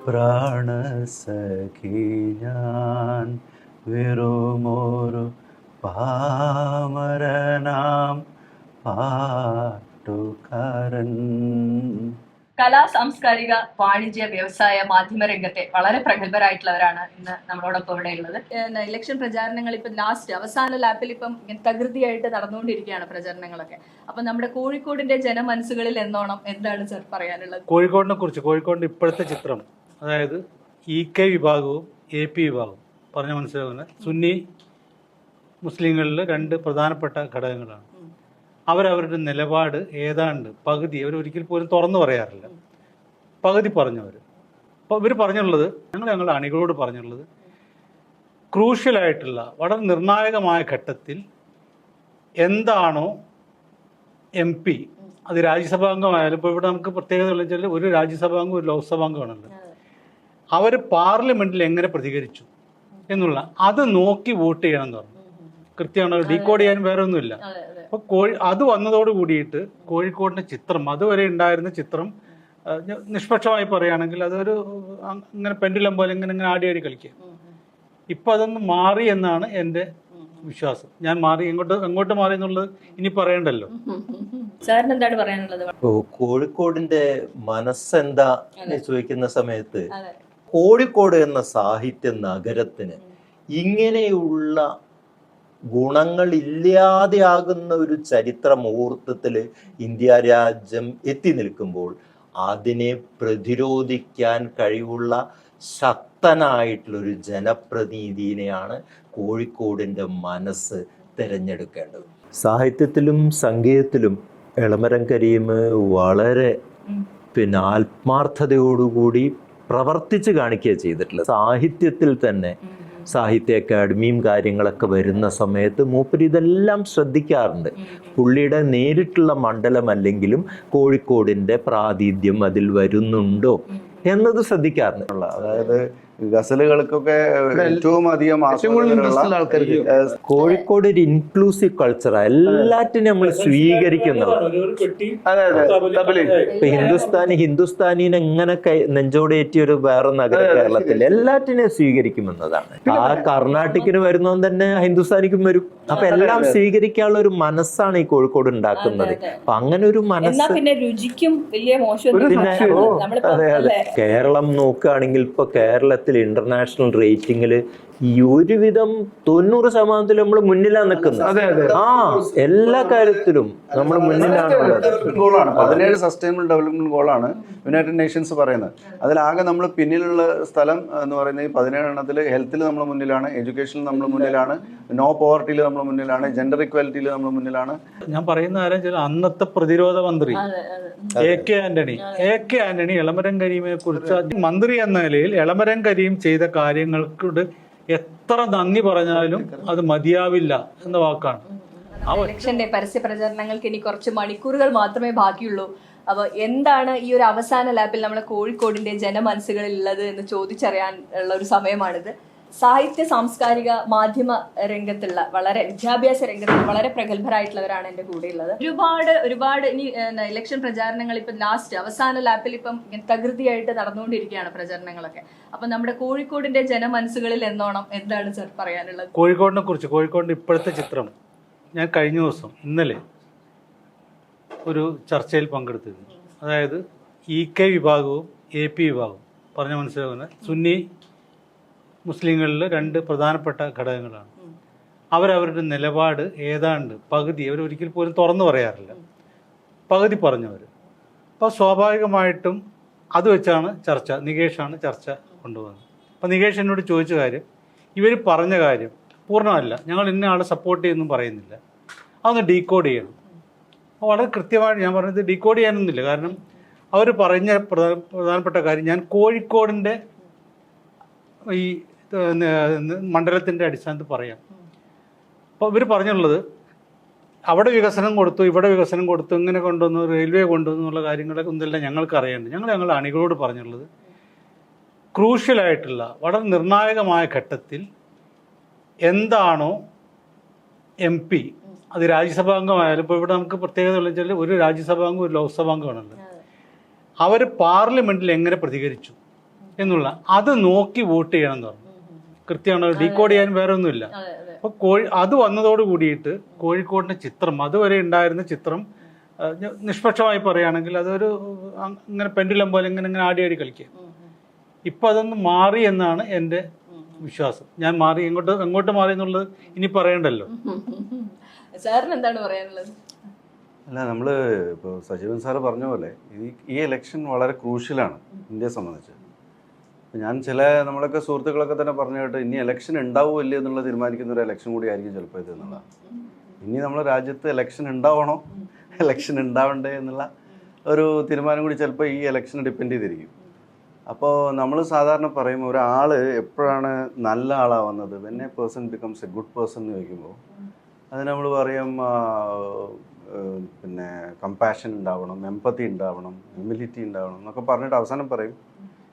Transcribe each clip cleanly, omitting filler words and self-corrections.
പ്രാണസഖി ഞാൻ വെറുമൊരു പാമരനാം പാട്ടുകാരൻ. കലാ സാംസ്കാരിക വാണിജ്യ വ്യവസായ മാധ്യമ രംഗത്തെ വളരെ പ്രഗത്ഭരായിട്ടുള്ളവരാണ് ഇന്ന് നമ്മളോടൊപ്പം ഇവിടെ ഉള്ളത്. ഇലക്ഷൻ പ്രചാരണങ്ങൾ ഇപ്പം അവസാന ലാപ്പിൽ ഇപ്പം തകൃതിയായിട്ട് നടന്നുകൊണ്ടിരിക്കുകയാണ് പ്രചാരണങ്ങളൊക്കെ. അപ്പൊ നമ്മുടെ കോഴിക്കോടിന്റെ ജനമനസ്സുകളിൽ എന്നോണം എന്താണ് സർ പറയാനുള്ളത്? കോഴിക്കോടിനെ കുറിച്ച്, കോഴിക്കോടിന്റെ ഇപ്പോഴത്തെ ചിത്രം, അതായത് EK വിഭാഗവും AP വിഭാഗവും പറഞ്ഞ മനസ്സിലാകുന്ന സുന്നി മുസ്ലിങ്ങളിൽ രണ്ട് പ്രധാനപ്പെട്ട ഘടകങ്ങളാണ്. അവരവരുടെ നിലപാട് ഏതാണ്ട് പകുതി അവരൊരിക്കൽ പോലും തുറന്നു പറയാറില്ല, പകുതി പറഞ്ഞവർ. അപ്പോൾ ഇവർ പറഞ്ഞുള്ളത്, ഞങ്ങളുടെ അണികളോട് പറഞ്ഞുള്ളത്, ക്രൂഷ്യലായിട്ടുള്ള വളരെ നിർണായകമായ ഘട്ടത്തിൽ എന്താണോ MP, അത് രാജ്യസഭാംഗമായാലും, ഇപ്പോൾ ഇവിടെ നമുക്ക് പ്രത്യേകത ഉള്ള വെച്ചാൽ ഒരു രാജ്യസഭാംഗം ഒരു ലോക്സഭാംഗമാണല്ലോ, അവർ പാർലമെന്റിൽ എങ്ങനെ പ്രതികരിച്ചു എന്നുള്ള അത് നോക്കി വോട്ട് ചെയ്യണം എന്ന് പറഞ്ഞു. കൃത്യമാണ്, ഡീകോഡ് ചെയ്യാൻ വേറെ ഒന്നുമില്ല. അപ്പോൾ അത് വന്നതോട് കൂടിയിട്ട് കോഴിക്കോടിന്റെ ചിത്രം, അതുവരെ ഉണ്ടായിരുന്ന ചിത്രം നിഷ്പക്ഷമായി പറയുകയാണെങ്കിൽ അതൊരു ഇങ്ങനെ പെൻഡുലം പോലെ ഇങ്ങനെ ആടി കളിക്കുക. ഇപ്പം അതൊന്ന് മാറി എന്നാണ് എൻ്റെ വിശ്വാസം. ഞാൻ മാറി, എങ്ങോട്ട് മാറി എന്നുള്ളത് ഇനി പറയണ്ടല്ലോ. സാറിന് എന്താണ് പറയാനുള്ളത്? കോഴിക്കോടിന്റെ മനസ്സെന്താ എന്ന് ചോദിക്കുന്ന സമയത്ത്, കോഴിക്കോട് എന്ന സാഹിത്യ നഗരത്തിന് ഇങ്ങനെയുള്ള ഗുണങ്ങൾ ഇല്ലാതെയാകുന്ന ഒരു ചരിത്ര മുഹൂർത്തത്തിൽ ഇന്ത്യ രാജ്യം എത്തി നിൽക്കുമ്പോൾ അതിനെ പ്രതിരോധിക്കാൻ കഴിവുള്ള ശക്തനായിട്ടുള്ളൊരു ജനപ്രതിനിധിയെയാണ് കോഴിക്കോടിൻ്റെ മനസ്സ് തിരഞ്ഞെടുക്കേണ്ടത്. സാഹിത്യത്തിലും സംഗീതത്തിലും എളമരം കരീം വളരെ ആത്മാർത്ഥതയോടുകൂടി പ്രവർത്തിച്ച് കാണിക്കുക ചെയ്തിട്ടുള്ളത്. സാഹിത്യത്തിൽ തന്നെ സാഹിത്യ അക്കാദമിയും കാര്യങ്ങളൊക്കെ വരുന്ന സമയത്ത് മൂപ്പര് ഇതെല്ലാം ശ്രദ്ധിക്കാറുണ്ട്. പുള്ളിയുടെ നേരിട്ടുള്ള മണ്ഡലമല്ലെങ്കിലും കോഴിക്കോടിൻ്റെ പ്രാതിനിധ്യം അതിൽ വരുന്നുണ്ടോ എന്നത് ശ്രദ്ധിക്കാറുണ്ട്. അതായത് ഗസലുകൾക്കൊക്കെ ഏറ്റവും അധികം കോഴിക്കോട് ഒരു ഇൻക്ലൂസീവ് കൾച്ചറാണ്. എല്ലാറ്റിനും നമ്മൾ സ്വീകരിക്കുന്നത്. ഇപ്പൊ ഹിന്ദുസ്ഥാനിനെ എങ്ങനെ നെഞ്ചോടേറ്റിയ ഒരു വേറെ നഗരം കേരളത്തിൽ എല്ലാറ്റിനെയും സ്വീകരിക്കുമെന്നതാണ്. ആ കർണാട്ടിക്കിന് വരുന്നവൻ തന്നെ ഹിന്ദുസ്ഥാനിക്കും വരും. അപ്പൊ എല്ലാം സ്വീകരിക്കാനുള്ള ഒരു മനസ്സാണ് ഈ കോഴിക്കോട് ഉണ്ടാക്കുന്നത്. അപ്പൊ അങ്ങനെ ഒരു മനസ്സ് പിന്നെ അതെ അതെ. കേരളം നോക്കുകയാണെങ്കിൽ ഇപ്പൊ കേരളത്തിൽ ഇന്റർനാഷണൽ റേറ്റിംഗിൽ ഈ ഒരുവിധം 90% നമ്മൾ മുന്നിലാണ് നിൽക്കുന്നത്. എല്ലാ കാര്യത്തിലും നമ്മൾ മുന്നിലാണുള്ളത്. 17 സസ്റ്റൈനബിൾ ഡെവലപ്മെന്റ് ഗോളാണ് യുണൈറ്റഡ് നേഷൻസ് പറയുന്നത്. അതിലാകെ നമ്മൾ പിന്നിലുള്ള സ്ഥലം എന്ന് പറയുന്നത് ഈ 17 എണ്ണത്തിൽ ഹെൽത്തിൽ നമ്മൾ മുന്നിലാണ്, എഡ്യൂക്കേഷനിൽ നമ്മൾ മുന്നിലാണ്, നോ പോവർട്ടിയിൽ നമ്മൾ മുന്നിലാണ്, ജെൻഡർ ഇക്വാലിറ്റിയിൽ നമ്മൾ മുന്നിലാണ്. ഞാൻ പറയുന്ന കാര്യം വെച്ചാൽ അന്നത്തെ പ്രതിരോധ മന്ത്രി AK ആന്റണി എളമരം കരീമിനെ കുറിച്ച് മന്ത്രി എന്ന നിലയിൽ എളമരം കരീം ചെയ്ത കാര്യങ്ങൾക്കൂടെ എത്ര നന്ദി പറഞ്ഞാലും അത് മതിയാവില്ല എന്ന വാക്കാണ്. ഇലക്ഷന്റെ പരസ്യ പ്രചാരണങ്ങൾക്ക് ഇനി കുറച്ച് മണിക്കൂറുകൾ മാത്രമേ ബാക്കിയുള്ളൂ. അപ്പൊ എന്താണ് ഈ ഒരു അവസാന ലാപ്പിൽ നമ്മുടെ കോഴിക്കോടിന്റെ ജനമനസ്സുകളിൽ ഉള്ളത് എന്ന് ചോദിച്ചറിയാൻ ഉള്ള ഒരു സമയമാണിത്. സാഹിത്യ സാംസ്കാരിക മാധ്യമ രംഗത്തുള്ള വിദ്യാഭ്യാസ രംഗത്തുള്ള വളരെ പ്രഗത്ഭരായിട്ടുള്ളവരാണ് എൻ്റെ കൂടെ ഉള്ളത്. ഒരുപാട് ഇനി ഇലക്ഷൻ പ്രചാരണങ്ങൾ ഇപ്പം അവസാന ലാപ്പിൽ ഇപ്പം തകൃതിയായിട്ട് നടന്നുകൊണ്ടിരിക്കുകയാണ് പ്രചാരണങ്ങളൊക്കെ. അപ്പൊ നമ്മുടെ കോഴിക്കോടിന്റെ ജനമനസ്സുകളിൽ എന്നോണം എന്താണ് സർ പറയാനുള്ളത്? കോഴിക്കോടിനെ കുറിച്ച്, കോഴിക്കോടിന്റെ ഇപ്പോഴത്തെ ചിത്രം, ഞാൻ കഴിഞ്ഞ ദിവസം ഇന്നലെ ഒരു ചർച്ചയിൽ പങ്കെടുത്തിരുന്നു. അതായത് EK വിഭാഗവും AP വിഭാഗവും പറഞ്ഞ മനസ്സിലാകുന്ന സുന്നി മുസ്ലിങ്ങളിൽ രണ്ട് പ്രധാനപ്പെട്ട ഘടകങ്ങളാണ്. അവരവരുടെ നിലപാട് ഏതാണ്ട് പകുതി അവരൊരിക്കൽ പോലും തുറന്നു പറയാറില്ല, പകുതി പറഞ്ഞവർ. അപ്പോൾ സ്വാഭാവികമായിട്ടും അത് വെച്ചാണ് ചർച്ച, നികേഷാണ് ചർച്ച കൊണ്ടുപോകുന്നത്. അപ്പോൾ നികേഷ് എന്നോട് ചോദിച്ച കാര്യം, ഇവർ പറഞ്ഞ കാര്യം പൂർണ്ണമല്ല, ഞങ്ങൾ ഇന്ന ആളെ സപ്പോർട്ട് ചെയ്യുന്നു പറയുന്നില്ല, അതൊന്ന് ഡീകോഡ് ചെയ്യണം. അപ്പോൾ വളരെ കൃത്യമായിട്ട് ഞാൻ പറഞ്ഞത് ഡീകോഡ് ചെയ്യാനൊന്നുമില്ല. കാരണം അവർ പറഞ്ഞ പ്രധാനപ്പെട്ട കാര്യം ഞാൻ കോഴിക്കോടിൻ്റെ ഈ മണ്ഡലത്തിൻ്റെ അടിസ്ഥാനത്തിൽ പറയാം. അപ്പോൾ ഇവർ പറഞ്ഞുള്ളത് അവിടെ വികസനം കൊടുത്തു, ഇവിടെ വികസനം കൊടുത്തു, ഇങ്ങനെ കൊണ്ടുവന്നു, റെയിൽവേ കൊണ്ടുവന്നു എന്നുള്ള കാര്യങ്ങളൊക്കെ ഒന്നുമില്ല ഞങ്ങൾക്ക് അറിയേണ്ടത്. ഞങ്ങളുടെ അണികളോട് പറഞ്ഞുള്ളത്, ക്രൂഷ്യലായിട്ടുള്ള വളരെ നിർണായകമായ ഘട്ടത്തിൽ എന്താണോ MP, അത് രാജ്യസഭാംഗമായാലും, ഇപ്പോൾ ഇവിടെ നമുക്ക് പ്രത്യേകത ഉള്ള വെച്ചാൽ ഒരു രാജ്യസഭാംഗം ഒരു ലോക്സഭാംഗമാണല്ലോ, അവർ പാർലമെന്റിൽ എങ്ങനെ പ്രതികരിച്ചു എന്നുള്ള അത് നോക്കി വോട്ട് ചെയ്യണം എന്ന് പറഞ്ഞു. കൃത്യമാണ്, ഡീകോഡ് ചെയ്യാൻ വേറെ ഒന്നുമില്ല. അപ്പോൾ അത് വന്നതോട് കൂടിയിട്ട് കോഴിക്കോടിൻ്റെ ചിത്രം, അതുവരെ ഉണ്ടായിരുന്ന ചിത്രം നിഷ്പക്ഷമായി പറയുകയാണെങ്കിൽ അതൊരു ഇങ്ങനെ പെൻഡുലം പോലെ ഇങ്ങനെ ആടി കളിക്കുക. ഇപ്പം അതൊന്ന് മാറി എന്നാണ് എൻ്റെ വിശ്വാസം. ഞാൻ മാറി, എങ്ങോട്ട് മാറി എന്നുള്ളത് ഇനി പറയണ്ടല്ലോ. സാറിന് എന്താണ് പറയാനുള്ളത്? അല്ല, നമ്മൾ ഇപ്പോൾ സജീവൻ സാറ് പറഞ്ഞ പോലെ ഈ ഇലക്ഷൻ വളരെ ക്രൂഷ്യലാണ് ഇന്ത്യയെ സംബന്ധിച്ച്. ഞാൻ നമ്മളൊക്കെ സുഹൃത്തുക്കളൊക്കെ തന്നെ പറഞ്ഞു കേട്ട് ഇനി ഇലക്ഷൻ ഉണ്ടാവുമോ ഇല്ലേ എന്നുള്ളത് തീരുമാനിക്കുന്ന ഒരു ഇലക്ഷൻ കൂടി ആയിരിക്കും ചിലപ്പോൾ ഇത് എന്നുള്ളതാണ്. ഇനി നമ്മുടെ രാജ്യത്ത് ഇലക്ഷൻ ഉണ്ടാവണോ, ഇലക്ഷൻ ഉണ്ടാവണ്ടേ എന്നുള്ള ഒരു തീരുമാനം കൂടി ചിലപ്പോൾ ഈ ഇലക്ഷനെ ഡിപ്പെൻഡ് ചെയ്തിരിക്കും. അപ്പോൾ നമ്മൾ സാധാരണ പറയും ഒരാൾ എപ്പോഴാണ് നല്ല ആളാവുന്നത്, when a person becomes a good person എന്ന് ചോദിക്കുമ്പോൾ അത് നമ്മൾ പറയും പിന്നെ കമ്പാഷൻ ഉണ്ടാവണം, എമ്പത്തി ഉണ്ടാവണം, ഹ്യൂമിലിറ്റി ഉണ്ടാവണം എന്നൊക്കെ പറഞ്ഞിട്ട് അവസാനം പറയും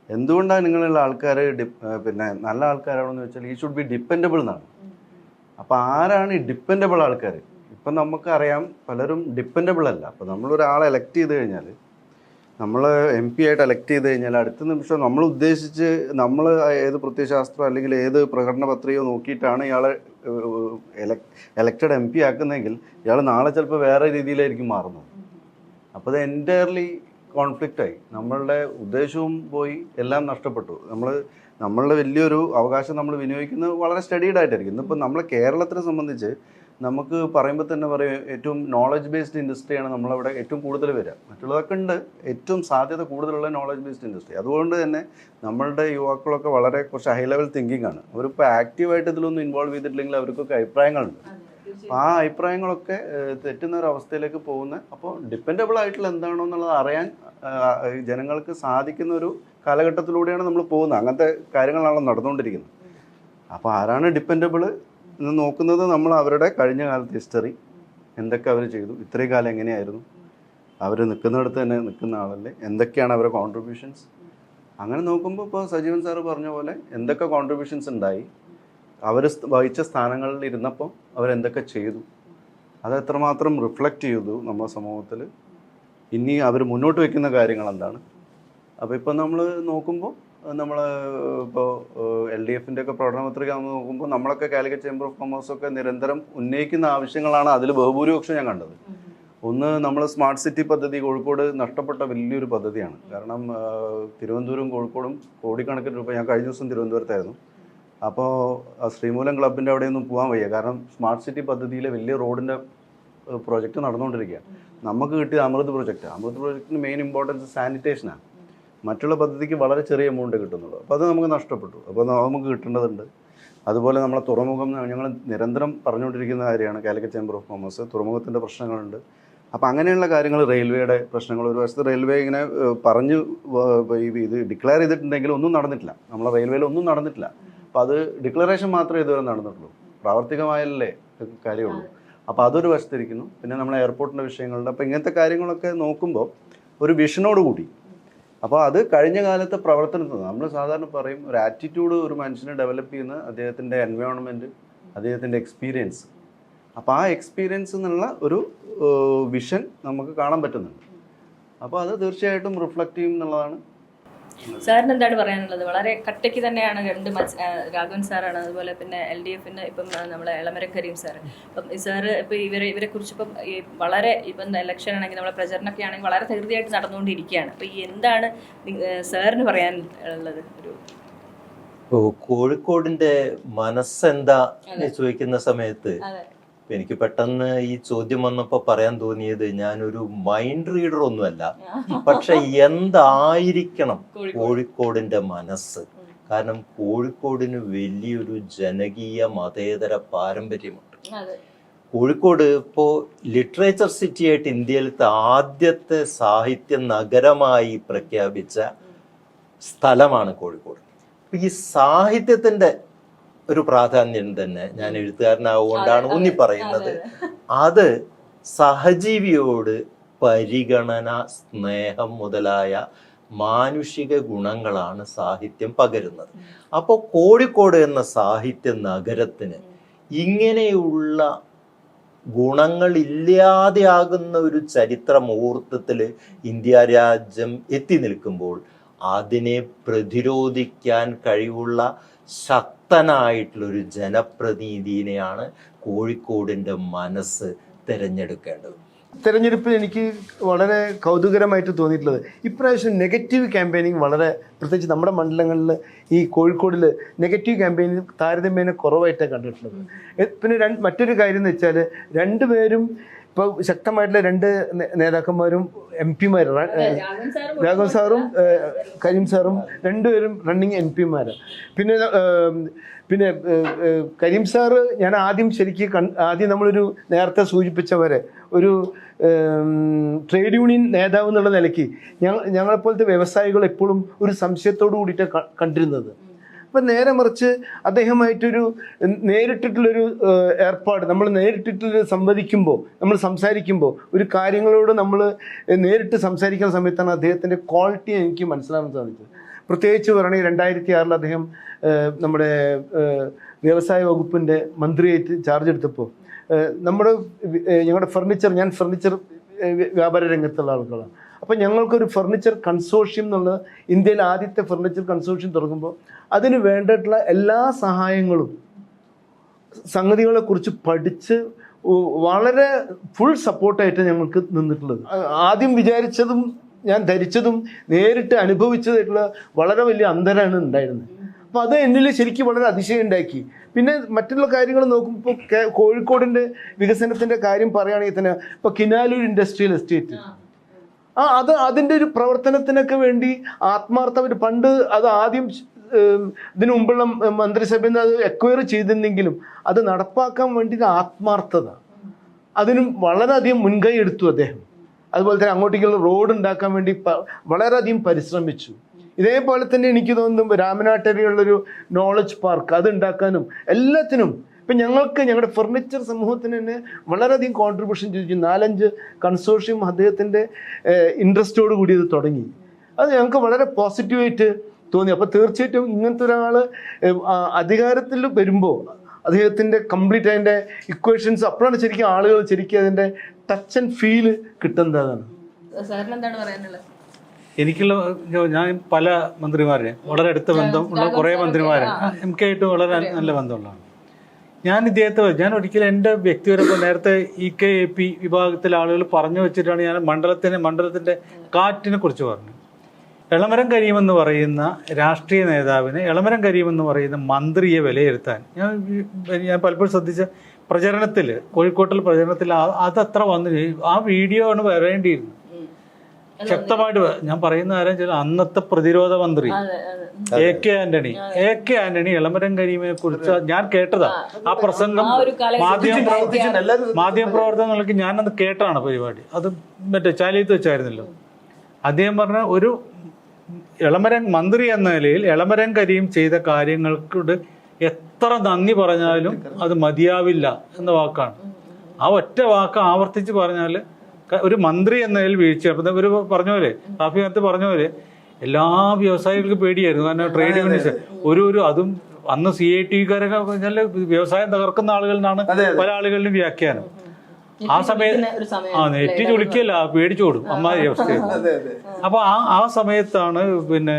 എന്തുകൊണ്ടാണ് നിങ്ങളുള്ള ആൾക്കാർ പിന്നെ നല്ല ആൾക്കാരാണെന്ന് വെച്ചാൽ ഈ ഷുഡ് ബി ഡിപ്പെൻഡബിൾ എന്നാണ്. അപ്പോൾ ആരാണ് ഈ ഡിപ്പെൻഡബിൾ ആൾക്കാർ? ഇപ്പം നമുക്കറിയാം പലരും ഡിപ്പെൻഡബിൾ അല്ല. അപ്പോൾ നമ്മളൊരാളെ എലക്ട് ചെയ്ത് കഴിഞ്ഞാൽ, നമ്മൾ MP ആയിട്ട് എലക്ട് ചെയ്ത് കഴിഞ്ഞാൽ അടുത്ത നിമിഷം നമ്മൾ ഉദ്ദേശിച്ച് നമ്മൾ ഏത് പ്രത്യയശാസ്ത്രം അല്ലെങ്കിൽ ഏത് പ്രകടന പത്രികയോ നോക്കിയിട്ടാണ് ഇയാളെ എലക്റ്റഡ് MP ആക്കുന്നതെങ്കിൽ ഇയാൾ നാളെ ചിലപ്പോൾ വേറെ രീതിയിലായിരിക്കും മാറുന്നത്. അപ്പോൾ അത് എൻറ്റയർലി കോൺഫ്ലിക്റ്റായി, നമ്മളുടെ ഉദ്ദേശവും പോയി, എല്ലാം നഷ്ടപ്പെട്ടു. നമ്മളുടെ വലിയൊരു അവകാശം നമ്മൾ വിനിയോഗിക്കുന്നത് വളരെ സ്റ്റഡീഡ് ആയിട്ടായിരിക്കും. ഇന്നിപ്പോൾ നമ്മളെ കേരളത്തിനെ സംബന്ധിച്ച് നമുക്ക് പറയുമ്പോൾ തന്നെ പറയും ഏറ്റവും നോളജ് ബേസ്ഡ് ഇൻഡസ്ട്രിയാണ് നമ്മളവിടെ ഏറ്റവും കൂടുതൽ വരിക. മറ്റുള്ളതൊക്കെ ഉണ്ട്, ഏറ്റവും സാധ്യത കൂടുതലുള്ള നോളജ് ബേസ്ഡ് ഇൻഡസ്ട്രി. അതുകൊണ്ട് തന്നെ നമ്മളുടെ യുവാക്കളൊക്കെ വളരെ കുറച്ച് ഹൈ ലെവൽ തിങ്കിങ് ആണ്. അവരിപ്പോൾ ആക്റ്റീവായിട്ട് ഇതിലൊന്നും ഇൻവോൾവ് ചെയ്തിട്ടില്ലെങ്കിൽ അവർക്കൊക്കെ അഭിപ്രായങ്ങളുണ്ട്. അപ്പോൾ ആ അഭിപ്രായങ്ങളൊക്കെ തെറ്റുന്ന ഒരു അവസ്ഥയിലേക്ക് പോകുന്നത്. അപ്പോൾ ഡിപ്പെൻഡബിൾ ആയിട്ടുള്ള എന്താണോ എന്നുള്ളത് അറിയാൻ ജനങ്ങൾക്ക് സാധിക്കുന്ന ഒരു കാലഘട്ടത്തിലൂടെയാണ് നമ്മൾ പോകുന്നത്. അങ്ങനത്തെ കാര്യങ്ങളാണല്ലോ നടന്നുകൊണ്ടിരിക്കുന്നത്. അപ്പോൾ ആരാണ് ഡിപ്പെൻഡബിൾ എന്ന് നോക്കുന്നത് നമ്മൾ അവരുടെ കഴിഞ്ഞ കാലത്തെ ഹിസ്റ്ററി, എന്തൊക്കെ അവർ ചെയ്തു, ഇത്രയും കാലം എങ്ങനെയായിരുന്നു, അവർ നിൽക്കുന്നിടത്ത് തന്നെ നിൽക്കുന്ന ആളല്ലേ, എന്തൊക്കെയാണ് അവരുടെ കോൺട്രിബ്യൂഷൻസ്, അങ്ങനെ നോക്കുമ്പോൾ ഇപ്പോൾ സജീവൻ സാറ് പറഞ്ഞ പോലെ എന്തൊക്കെ കോൺട്രിബ്യൂഷൻസ് ഉണ്ടായി, അവർ വഹിച്ച സ്ഥാനങ്ങളിൽ ഇരുന്നപ്പോൾ അവരെന്തൊക്കെ ചെയ്തു, അത് എത്രമാത്രം റിഫ്ലക്റ്റ് ചെയ്തു നമ്മുടെ സമൂഹത്തിൽ, ഇനി അവർ മുന്നോട്ട് വയ്ക്കുന്ന കാര്യങ്ങൾ എന്താണ്. അപ്പോൾ ഇപ്പം നമ്മൾ നോക്കുമ്പോൾ നമ്മൾ ഇപ്പോൾ LDFൻ്റെ ഒക്കെ പ്രകടന പത്രിക നമ്മൾ നോക്കുമ്പോൾ നമ്മളൊക്കെ കാലിക്കറ്റ് ചേംബർ ഓഫ് കൊമേഴ്സൊക്കെ നിരന്തരം ഉന്നയിക്കുന്ന ആവശ്യങ്ങളാണ് അതിൽ ബഹുഭൂരിപക്ഷം ഞാൻ കണ്ടത്. ഒന്ന്, നമ്മൾ സ്മാർട്ട് സിറ്റി പദ്ധതി കോഴിക്കോട് നഷ്ടപ്പെട്ട വലിയൊരു പദ്ധതിയാണ്. കാരണം തിരുവനന്തപുരം കോഴിക്കോടും കോടിക്കണക്കിന് രൂപ, ഞാൻ കഴിഞ്ഞ ദിവസം തിരുവനന്തപുരത്തായിരുന്നു, അപ്പോൾ ശ്രീമൂലം ക്ലബിൻ്റെ അവിടെയൊന്നും പോകാൻ വയ്യ. കാരണം സ്മാർട്ട് സിറ്റി പദ്ധതിയിലെ വലിയ റോഡിൻ്റെ പ്രോജക്റ്റ് നടന്നുകൊണ്ടിരിക്കുകയാണ്. നമുക്ക് കിട്ടിയ അമൃത് പ്രോജക്റ്റിന് മെയിൻ ഇമ്പോർട്ടൻസ് സാനിറ്റേഷനാണ്. മറ്റുള്ള പദ്ധതിക്ക് വളരെ ചെറിയ എമൗണ്ട് കിട്ടുന്നുള്ളൂ. അപ്പോൾ അത് നമുക്ക് നഷ്ടപ്പെട്ടു. അപ്പോൾ നമുക്ക് കിട്ടേണ്ടതുണ്ട്. അതുപോലെ നമ്മളെ തുറമുഖം ഞങ്ങൾ നിരന്തരം പറഞ്ഞുകൊണ്ടിരിക്കുന്ന കാര്യമാണ് കാലിക്കറ്റ് ചേംബർ ഓഫ് കൊമേഴ്സ്. തുറമുഖത്തിൻ്റെ പ്രശ്നങ്ങളുണ്ട്. അപ്പോൾ അങ്ങനെയുള്ള കാര്യങ്ങൾ, റെയിൽവേയുടെ പ്രശ്നങ്ങൾ, ഒരു വശത്ത് റെയിൽവേ ഇങ്ങനെ പറഞ്ഞു ഇത് ഡിക്ലെയർ ചെയ്തിട്ടുണ്ടെങ്കിൽ ഒന്നും നടന്നിട്ടില്ല. നമ്മളെ റെയിൽവേയിൽ ഒന്നും നടന്നിട്ടില്ല. അപ്പോൾ അത് ഡിക്ലറേഷൻ മാത്രമേ ഇതുവരെ നടന്നിട്ടുള്ളൂ, പ്രാവർത്തികമായല്ലേ കാര്യമുള്ളൂ. അപ്പോൾ അതൊരു വശത്തിരിക്കുന്നു. പിന്നെ നമ്മളെ എയർപോർട്ടിൻ്റെ വിഷയങ്ങളുണ്ട്. അപ്പോൾ ഇങ്ങനത്തെ കാര്യങ്ങളൊക്കെ നോക്കുമ്പോൾ ഒരു വിഷനോടുകൂടി, അപ്പോൾ അത് കഴിഞ്ഞ കാലത്തെ പ്രവർത്തനത്തിൽ നമ്മൾ സാധാരണ പറയും ഒരു ആറ്റിറ്റ്യൂഡ് ഒരു മനുഷ്യനെ ഡെവലപ്പ് ചെയ്യുന്ന അദ്ദേഹത്തിൻ്റെ എൻവയോൺമെൻറ്റ്, അദ്ദേഹത്തിൻ്റെ എക്സ്പീരിയൻസ്. അപ്പോൾ ആ എക്സ്പീരിയൻസ് എന്നുള്ള ഒരു വിഷൻ നമുക്ക് കാണാൻ പറ്റുന്നുണ്ട്. അപ്പോൾ അത് തീർച്ചയായിട്ടും റിഫ്ലക്റ്റ് ചെയ്യും എന്നുള്ളതാണ്. സാറിന് എന്താണ് പറയാനുള്ളത്? വളരെ കട്ടയ്ക്ക് തന്നെയാണ് രാഘവൻ സാറാണ്, അതുപോലെ പിന്നെ LDFൻ്റെ ഇപ്പം നമ്മളെ എളമരം കരീം സാറ്. ഇപ്പം സാറ് ഇപ്പം ഇവരെ കുറിച്ച് ഇപ്പം വളരെ ഇപ്പം ഇലക്ഷൻ ആണെങ്കിൽ നമ്മളെ പ്രചരണമൊക്കെ ആണെങ്കിൽ വളരെ ധൃതിയായിട്ട് നടന്നുകൊണ്ടിരിക്കുകയാണ്. അപ്പം എന്താണ് സാറിന് പറയാനുള്ളത്? കോഴിക്കോടിന്റെ മനസ്സെന്താ ചോദിക്കുന്ന സമയത്ത് എനിക്ക് പെട്ടെന്ന് ഈ ചോദ്യം വന്നപ്പോ പറയാൻ തോന്നിയത്, ഞാനൊരു മൈൻഡ് റീഡർ ഒന്നുമല്ല, പക്ഷെ എന്തായിരിക്കണം കോഴിക്കോടിന്റെ മനസ്സ്. കാരണം കോഴിക്കോടിന് വലിയൊരു ജനകീയ മതേതര പാരമ്പര്യമുണ്ട്. കോഴിക്കോട് ഇപ്പോൾ ലിറ്ററേച്ചർ സിറ്റി ആയിട്ട് ഇന്ത്യയിലത്തെ ആദ്യത്തെ സാഹിത്യ നഗരമായി പ്രഖ്യാപിച്ച സ്ഥലമാണ് കോഴിക്കോട്. ഈ സാഹിത്യത്തിന്റെ ഒരു പ്രാധാന്യം തന്നെ, ഞാൻ എഴുത്തുകാരനാവുകൊണ്ടാണ് ഊന്നി പറയുന്നത്, അത് സഹജീവിയോട് പരിഗണന, സ്നേഹം മുതലായ മാനുഷിക ഗുണങ്ങളാണ് സാഹിത്യം പകരുന്നത്. അപ്പോൾ കോഴിക്കോട് എന്ന സാഹിത്യ നഗരത്തിന് ഇങ്ങനെയുള്ള ഗുണങ്ങളില്ലാതെയാകുന്ന ഒരു ചരിത്ര മുഹൂർത്തത്തിൽ ഇന്ത്യ രാജ്യം എത്തി നിൽക്കുമ്പോൾ അതിനെ പ്രതിരോധിക്കാൻ കഴിവുള്ള ശക്തനായിട്ടുള്ളൊരു ജനപ്രതിനിധിയെയാണ് കോഴിക്കോടിൻ്റെ മനസ്സ് തിരഞ്ഞെടുക്കേണ്ടത്. തെരഞ്ഞെടുപ്പിൽ എനിക്ക് വളരെ കൗതുകരമായിട്ട് തോന്നിയിട്ടുള്ളത് ഇപ്രാവശ്യം നെഗറ്റീവ് ക്യാമ്പയിനിങ് വളരെ, പ്രത്യേകിച്ച് നമ്മുടെ മണ്ഡലങ്ങളിൽ ഈ കോഴിക്കോടിൽ നെഗറ്റീവ് ക്യാമ്പയിനിങ് താരതമ്യേന കുറവായിട്ടാണ് കണ്ടിട്ടുള്ളത്. പിന്നെ മറ്റൊരു കാര്യം എന്ന് വെച്ചാൽ രണ്ടുപേരും ഇപ്പോൾ ശക്തമായിട്ടുള്ള രണ്ട് നേതാക്കന്മാരും MP-മാർ, രാഘവൻ സാറും കരീം സാറും രണ്ടുപേരും റണ്ണിങ് MP-മാരാണ്. പിന്നെ കരീം സാറ് ഞാൻ ആദ്യം നമ്മളൊരു നേരത്തെ സൂചിപ്പിച്ച പോലെ ഒരു ട്രേഡ് യൂണിയൻ നേതാവ് എന്നുള്ള നിലയ്ക്ക് ഞങ്ങളെപ്പോലത്തെ വ്യവസായികൾ എപ്പോഴും ഒരു സംശയത്തോടു കൂടിയിട്ടാണ് കണ്ടിരുന്നത്. അപ്പം നേരെ മറിച്ച് അദ്ദേഹമായിട്ടൊരു നേരിട്ടിട്ടുള്ളൊരു ഏർപ്പാട്, നമ്മൾ നേരിട്ടിട്ടുള്ള സംവദിക്കുമ്പോൾ, നമ്മൾ സംസാരിക്കുമ്പോൾ, ഒരു കാര്യങ്ങളോട് നമ്മൾ നേരിട്ട് സംസാരിക്കുന്ന സമയത്താണ് അദ്ദേഹത്തിൻ്റെ ക്വാളിറ്റി എനിക്ക് മനസ്സിലാക്കാൻ സാധിച്ചത്. പ്രത്യേകിച്ച് പറയുകയാണെങ്കിൽ 2006 അദ്ദേഹം നമ്മുടെ വ്യവസായ വകുപ്പിൻ്റെ മന്ത്രിയായിട്ട് ചാർജ് എടുത്തപ്പോൾ ഞങ്ങളുടെ ഞാൻ ഫർണിച്ചർ വ്യാപാര രംഗത്തുള്ള ആളുകളാണ്. അപ്പോൾ ഞങ്ങൾക്കൊരു ഫർണിച്ചർ കൺസോർഷ്യം എന്നുള്ള ഇന്ത്യയിലെ ആദ്യത്തെ ഫർണിച്ചർ കൺസോർഷ്യം തുടങ്ങുമ്പോൾ അതിന് വേണ്ടിയിട്ടുള്ള എല്ലാ സഹായങ്ങളും സംഗതികളെക്കുറിച്ച് പഠിച്ച് വളരെ ഫുൾ സപ്പോർട്ടായിട്ട് ഞങ്ങൾക്ക് നിന്നിട്ടുള്ളത്. ആദ്യം വിചാരിച്ചതും ഞാൻ ധരിച്ചതും നേരിട്ട് അനുഭവിച്ചതായിട്ടുള്ള വളരെ വലിയ അന്തരമാണ് ഉണ്ടായിരുന്നത്. അപ്പോൾ അത് എന്നിൽ ശരിക്കും വളരെ അതിശയം ഉണ്ടാക്കി. പിന്നെ മറ്റുള്ള കാര്യങ്ങൾ നോക്കുമ്പോൾ കോഴിക്കോടിൻ്റെ വികസനത്തിൻ്റെ കാര്യം പറയുകയാണെങ്കിൽ തന്നെ ഇപ്പോൾ കിനാലൂർ ഇൻഡസ്ട്രിയൽ എസ്റ്റേറ്റ്, അതിൻ്റെ ഒരു പ്രവർത്തനത്തിനൊക്കെ വേണ്ടി ആത്മാർത്ഥമായിട്ട് പണ്ട് അത് ആദ്യം ഇതിനു മുമ്പുള്ള മന്ത്രിസഭയിൽ നിന്ന് അത് എക്വയർ ചെയ്തിരുന്നെങ്കിലും അത് നടപ്പാക്കാൻ വേണ്ടി ആത്മാർത്ഥത, അതിനും വളരെയധികം മുൻകൈ എടുത്തു അദ്ദേഹം. അതുപോലെ തന്നെ അങ്ങോട്ടേക്കുള്ള റോഡ് ഉണ്ടാക്കാൻ വേണ്ടി വളരെയധികം പരിശ്രമിച്ചു. ഇതേപോലെ തന്നെ എനിക്ക് തോന്നുന്നു രാമനാട്ടരിയുള്ളൊരു നോളജ് പാർക്ക് അത് ഉണ്ടാക്കാനും എല്ലാത്തിനും ഇപ്പം ഞങ്ങളുടെ ഫർണിച്ചർ സമൂഹത്തിന് തന്നെ വളരെയധികം കോൺട്രിബ്യൂഷൻ ചെയ്തു. 4-5 കൺസോർഷ്യം അദ്ദേഹത്തിൻ്റെ ഇൻട്രസ്റ്റോട് കൂടി ഇത് തുടങ്ങി. അത് ഞങ്ങൾക്ക് വളരെ പോസിറ്റീവായിട്ട് തോന്നി. അപ്പോൾ തീർച്ചയായിട്ടും ഇങ്ങനത്തെ ഒരാൾ അധികാരത്തിൽ വരുമ്പോൾ അദ്ദേഹത്തിൻ്റെ കംപ്ലീറ്റ് അതിൻ്റെ ഇക്വേഷൻസ് അപ്പോഴാണ് ശരിക്കും ആളുകൾ അതിൻ്റെ ടച്ച് ആൻഡ് ഫീല് കിട്ടുന്നതാണ്. എനിക്കുള്ള ഞാൻ പല മന്ത്രിമാരെ വളരെ അടുത്ത ബന്ധമുള്ള കുറേ മന്ത്രിമാരെ MK ആയിട്ട് വളരെ നല്ല ബന്ധമുള്ളതാണ്. ഞാൻ ഒരിക്കലും എൻ്റെ വ്യക്തിപരമായ നേരത്തെ EKAP വിഭാഗത്തിലെ ആളുകൾ പറഞ്ഞു വെച്ചിട്ടാണ് ഞാൻ മണ്ഡലത്തിൻ്റെ കാറ്റിനെ കുറിച്ച് പറഞ്ഞു. എളമരം കരീം എന്ന് പറയുന്ന രാഷ്ട്രീയ നേതാവിനെ, എളമരം കരീം എന്ന് പറയുന്ന മന്ത്രിയെ വിലയിരുത്താൻ ഞാൻ പലപ്പോഴും ശ്രദ്ധിച്ച പ്രചരണത്തിൽ, കോഴിക്കോട്ടിൽ പ്രചരണത്തിൽ അതത്ര വന്നു. ആ വീഡിയോ ആണ് വരേണ്ടിയിരുന്നത്. ശക്തമായിട്ട് ഞാൻ പറയുന്ന ആരും ചില അന്നത്തെ പ്രതിരോധ മന്ത്രി AK ആന്റണി എളമരം കരീമിനെ കുറിച്ച് ഞാൻ കേട്ടതാ. ആ പ്രസംഗം മാധ്യമപ്രവർത്തനം എന്നുള്ളത് ഞാനത് കേട്ടാണ് പരിപാടി. അത് മറ്റേ ചാലിയത്ത് വെച്ചായിരുന്നല്ലോ. അദ്ദേഹം പറഞ്ഞ ഒരു മന്ത്രി എന്ന നിലയിൽ എളമരം കരീം ചെയ്ത കാര്യങ്ങൾക്ക് എത്ര നന്ദി പറഞ്ഞാലും അത് മതിയാവില്ല എന്ന വാക്കാണ്. ആ ഒറ്റ വാക്ക് ആവർത്തിച്ച് പറഞ്ഞാൽ ഒരു മന്ത്രി എന്ന നിലയിൽ വീഴ്ച. അപ്പം ഒരു പറഞ്ഞ പോലെ റാഫി നേരത്തെ പറഞ്ഞ പോലെ എല്ലാ വ്യവസായികൾക്കും പേടിയായിരുന്നു. കാരണം ട്രേഡ് യൂണിയൻ അതും അന്ന് CIT-കാരൊക്കെ പറഞ്ഞാൽ വ്യവസായം തകർക്കുന്ന ആളുകളിൽ നിന്നാണ് പല ആളുകളിലും വ്യാഖ്യാനം. ആ സമയത്ത് നെറ്റി ചുളിക്കല്ല, പേടിച്ചോടും അമ്മാതിരി അവസ്ഥയായിരുന്നു. അപ്പൊ ആ സമയത്താണ് പിന്നെ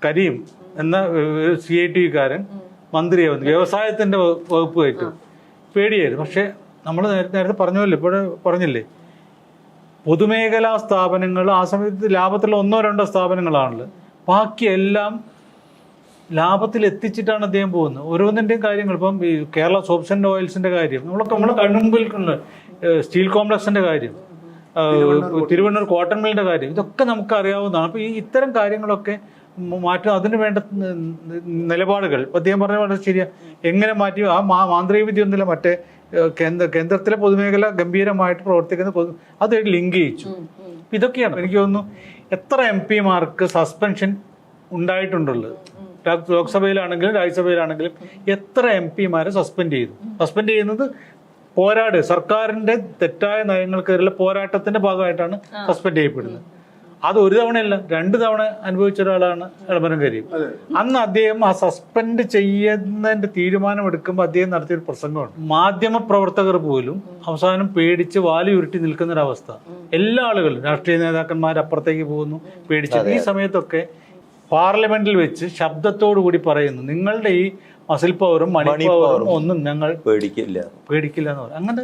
കരീം എന്ന CIT-കാരൻ മന്ത്രിയെ വന്നു വ്യവസായത്തിന്റെ വകുപ്പായിട്ട്. പേടിയായിരുന്നു. പക്ഷെ നമ്മൾ നേരത്തെ പറഞ്ഞല്ലോ, ഇപ്പോഴും പറഞ്ഞില്ലേ, പൊതുമേഖലാ സ്ഥാപനങ്ങൾ ആ സമയത്ത് ലാഭത്തിലുള്ള 1-2 സ്ഥാപനങ്ങളാണല്ലോ. ബാക്കിയെല്ലാം ലാഭത്തിൽ എത്തിച്ചിട്ടാണ് അദ്ദേഹം പോകുന്നത്. ഓരോന്നിൻ്റെയും കാര്യങ്ങൾ ഇപ്പം ഈ കേരള സോപ്സ് ആൻഡ് ഓയിൽസിന്റെ കാര്യം നമ്മളെ കൺമുമ്പിൽ സ്റ്റീൽ കോംപ്ലക്സിന്റെ കാര്യം, തിരുവണ്ണൂർ കോട്ടൺ മില്ലിന്റെ കാര്യം, ഇതൊക്കെ നമുക്ക് അറിയാവുന്നതാണ്. അപ്പോൾ ഇത്തരം കാര്യങ്ങളൊക്കെ മാറ്റം, അതിന് വേണ്ട നിലപാടുകൾ അദ്ദേഹം പറഞ്ഞ വളരെ ശരിയാ. എങ്ങനെ മാറ്റി ആ മാന്ത്രിക വിദ്യ ഒന്നുമില്ല, മറ്റേ കേന്ദ്രത്തിലെ പൊതുമേഖല ഗംഭീരമായിട്ട് പ്രവർത്തിക്കുന്ന അതായിട്ട് ലിങ്ക് ചെയ്യിച്ചു. ഇതൊക്കെയാണ് എനിക്ക് തോന്നുന്നു എത്ര MP-മാർക്ക് സസ്പെൻഷൻ ഉണ്ടായിട്ടുണ്ടുള്ളത്. ലോക്സഭയിലാണെങ്കിലും രാജ്യസഭയിലാണെങ്കിലും എത്ര MP-മാരെ സസ്പെൻഡ് ചെയ്തു. സസ്പെൻഡ് ചെയ്യുന്നത് സർക്കാരിന്റെ തെറ്റായ നയങ്ങൾക്കെതിരെയുള്ള പോരാട്ടത്തിന്റെ ഭാഗമായിട്ടാണ് സസ്പെൻഡ് ചെയ്യപ്പെടുന്നത്. അത് ഒരു തവണയല്ല 2 തവണ അനുഭവിച്ച ഒരാളാണ് എളമരം കരീം. അന്ന് അദ്ദേഹം ആ സസ്പെൻഡ് ചെയ്യുന്നതിന്റെ തീരുമാനം എടുക്കുമ്പോൾ അദ്ദേഹം നടത്തിയൊരു പ്രസംഗമാണ്. മാധ്യമ പ്രവർത്തകർ പോലും അവസാനം പേടിച്ച് വാലി ഉരുട്ടി നിൽക്കുന്നൊരവസ്ഥ. എല്ലാ ആളുകളും രാഷ്ട്രീയ നേതാക്കന്മാർ അപ്പുറത്തേക്ക് പോകുന്നു പേടിച്ചത്. ഈ സമയത്തൊക്കെ പാർലമെന്റിൽ വെച്ച് ശബ്ദത്തോടു കൂടി പറയുന്നു, നിങ്ങളുടെ ഈ മസിൽ പവറും മണി പവറും ഒന്നും ഞങ്ങൾ പേടിക്കില്ല എന്ന് പറയും. അങ്ങനെ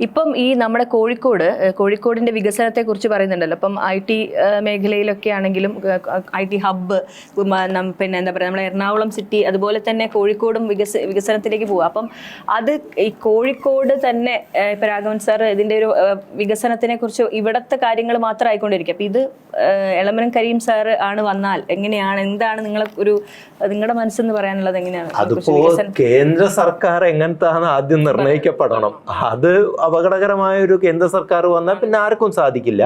ഇപ്പം ഈ നമ്മുടെ കോഴിക്കോടിന്റെ വികസനത്തെ കുറിച്ച് പറയുന്നുണ്ടല്ലോ. അപ്പം IT മേഖലയിലൊക്കെ ആണെങ്കിലും IT ഹബ്ബ്, പിന്നെ എന്താ പറയുക, നമ്മുടെ എറണാകുളം സിറ്റി, അതുപോലെ തന്നെ കോഴിക്കോടും വികസനത്തിലേക്ക് പോകുക. അപ്പം അത് ഈ കോഴിക്കോട് തന്നെ ഇപ്പൊ രാഘവൻ സാർ ഇതിന്റെ ഒരു വികസനത്തിനെ കുറിച്ച് ഇവിടത്തെ കാര്യങ്ങൾ മാത്രം ആയിക്കൊണ്ടിരിക്കുക. അപ്പൊ ഇത് എളമരം കരീം സാർ ആണ് വന്നാൽ എങ്ങനെയാണ്, എന്താണ് നിങ്ങളുടെ മനസ്സെന്ന് പറയാനുള്ളത്? എങ്ങനെയാണ് അതിപ്പോ കേന്ദ്ര സർക്കാർ എങ്ങനത്താണ് ആദ്യം നിർണയിക്കപ്പെടണം. അത് അപകടകരമായ ഒരു കേന്ദ്ര സർക്കാർ വന്നാൽ പിന്നെ ആർക്കും സാധിക്കില്ല.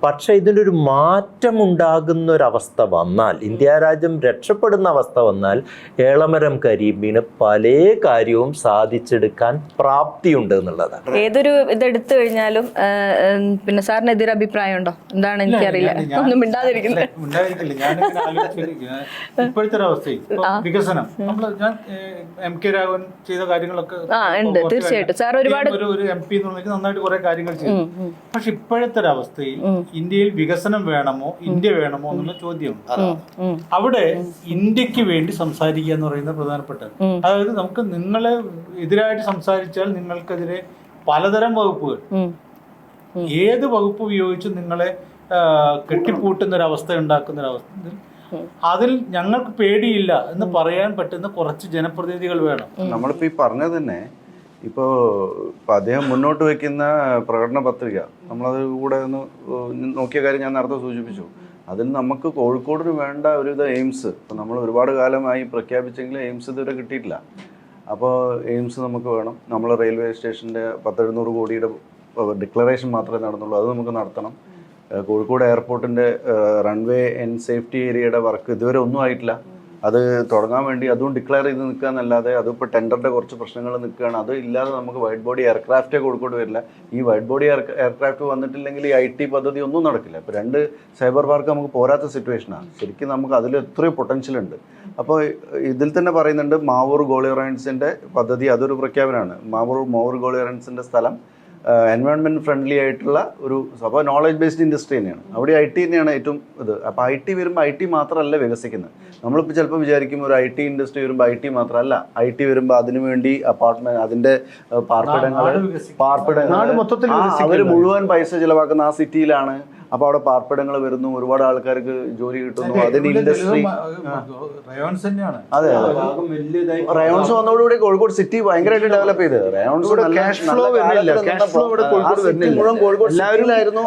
പക്ഷെ ഇതിനൊരു മാറ്റം ഉണ്ടാകുന്ന ഒരവസ്ഥ വന്നാൽ, ഇന്ത്യ രാജ്യം രക്ഷപ്പെടുന്ന അവസ്ഥ വന്നാൽ, എളമരം കരീമിന് പല കാര്യവും സാധിച്ചെടുക്കാൻ പ്രാപ്തിയുണ്ട് എന്നുള്ളതാണ്. ഏതൊരു ഇതെടുത്തു കഴിഞ്ഞാലും പിന്നെ സാറിന് എതിരെ അഭിപ്രായം ഉണ്ടോ? എന്താണ് എനിക്കറിയില്ല, ഒന്നും മിണ്ടാതിരിക്കുന്നത്. ഇപ്പോഴത്തെ ഒരവസ്ഥയിൽ വികസനം ഞാൻ MK രാഘവൻ ചെയ്ത കാര്യങ്ങളൊക്കെ ഉണ്ട്, തീർച്ചയായിട്ടും. സാർ ഒരുപാട് ഒരു MP എന്നുള്ളത് നന്നായിട്ട് കുറെ കാര്യങ്ങൾ ചെയ്തു. പക്ഷെ ഇപ്പോഴത്തെ ഒരു അവസ്ഥയിൽ ഇന്ത്യയിൽ വികസനം വേണമോ, ഇന്ത്യ വേണമോ എന്നുള്ള ചോദ്യമുണ്ട്. അവിടെ ഇന്ത്യക്ക് വേണ്ടി സംസാരിക്കുക എന്ന് പറയുന്നത് പ്രധാനപ്പെട്ടത്. അതായത് നമുക്ക് നിങ്ങളെ എതിരായിട്ട് സംസാരിച്ചാൽ നിങ്ങൾക്കെതിരെ പലതരം വകുപ്പുകൾ, ഏത് വകുപ്പ് ഉപയോഗിച്ച് നിങ്ങളെ കെട്ടിപ്പൂട്ടുന്ന ഒരു അവസ്ഥ ഉണ്ടാക്കുന്ന ഒരു അവസ്ഥ, അതിൽ ഞങ്ങൾക്ക് പേടിയില്ല എന്ന് പറയാൻ പറ്റുന്ന കുറച്ച് ജനപ്രതിനിധികൾ വേണം. നമ്മളിപ്പോ ഈ പറഞ്ഞത് തന്നെ ഇപ്പോ അദ്ദേഹം മുന്നോട്ട് വെക്കുന്ന പ്രകടന പത്രിക നമ്മളത് കൂടെ ഒന്ന് നോക്കിയ കാര്യം ഞാൻ നേരത്തെ സൂചിപ്പിച്ചു. അതിൽ നമുക്ക് കോഴിക്കോടിന് വേണ്ട ഒരു എയിംസ് ഇപ്പം നമ്മൾ ഒരുപാട് കാലമായി പ്രഖ്യാപിച്ചെങ്കിലും എയിംസ് ഇതുവരെ കിട്ടിയിട്ടില്ല. അപ്പോൾ എയിംസ് നമുക്ക് വേണം. നമ്മൾ റെയിൽവേ സ്റ്റേഷൻ്റെ 700 കോടിയുടെ ഡിക്ലറേഷൻ മാത്രമേ നടന്നുള്ളൂ, അത് നമുക്ക് നടത്തണം. കോഴിക്കോട് എയർപോർട്ടിൻ്റെ റൺവേ ആൻഡ് സേഫ്റ്റി ഏരിയയുടെ വർക്ക് ഇതുവരെ ഒന്നും ആയിട്ടില്ല. അത് തുടങ്ങാൻ വേണ്ടി അതും ഡിക്ലെയർ ചെയ്ത് നിൽക്കുക എന്നല്ലാതെ, അതിപ്പോൾ ടെൻഡറിൻ്റെ കുറച്ച് പ്രശ്നങ്ങൾ നിൽക്കുകയാണ്. അത് ഇല്ലാതെ നമുക്ക് വൈറ്റ് ബോഡി എയർക്രാഫ്റ്റേ കോഴിക്കോട് വരില്ല. ഈ വൈറ്റ് ബോഡി എയർക്രാഫ്റ്റ് വന്നിട്ടില്ലെങ്കിൽ ഈ IT പദ്ധതി ഒന്നും നടക്കില്ല. ഇപ്പോൾ 2 സൈബർ പാർക്ക് നമുക്ക് പോരാത്ത സിറ്റുവേഷനാണ്. ശരിക്കും നമുക്ക് അതിൽ എത്രയോ പൊട്ടൻഷ്യൽ ഉണ്ട്. അപ്പോൾ ഇതിൽ തന്നെ പറയുന്നുണ്ട് മാവൂർ ഗോളിയറൻസിൻ്റെ പദ്ധതി, അതൊരു പ്രഖ്യാപനമാണ്. മാവൂർ ഗോളിയറൻസിൻ്റെ സ്ഥലം എൻവയോൺമെൻറ്റ് ഫ്രണ്ട്ലി ആയിട്ടുള്ള ഒരു, അപ്പോൾ നോളജ് ബേസ്ഡ് ഇൻഡസ്ട്രി തന്നെയാണ്. അവിടെ IT തന്നെയാണ് ഏറ്റവും ഇത്. അപ്പോൾ IT വരുമ്പോൾ IT മാത്രമല്ല വികസിക്കുന്നത്. നമ്മളിപ്പോൾ ചിലപ്പോൾ വിചാരിക്കും ഒരു IT ഇൻഡസ്ട്രി വരുമ്പോൾ IT മാത്രമല്ല, IT വരുമ്പോൾ അതിനുവേണ്ടി അപ്പാർട്ട്മെന്റ്, അതിൻ്റെ പാർപ്പിടങ്ങൾ അവർ മുഴുവൻ പൈസ ചിലവാക്കുന്ന ആ സിറ്റിയിലാണ്. അപ്പോൾ അവിടെ പാർപ്പിടങ്ങൾ വരുന്നു, ഒരുപാട് ആൾക്കാർക്ക് ജോലി കിട്ടുന്നു, അതിന് ഇൻഡസ്ട്രി. അതെ, റയോൺസ് വന്നതോടുകൂടി കോഴിക്കോട് സിറ്റി ഭയങ്കരമായിട്ട് ഡെവലപ്പ് ചെയ്ത്. റയോൺസ് മുഴുവൻ കോഴിക്കോട് സിറ്റിയിലായിരുന്നു,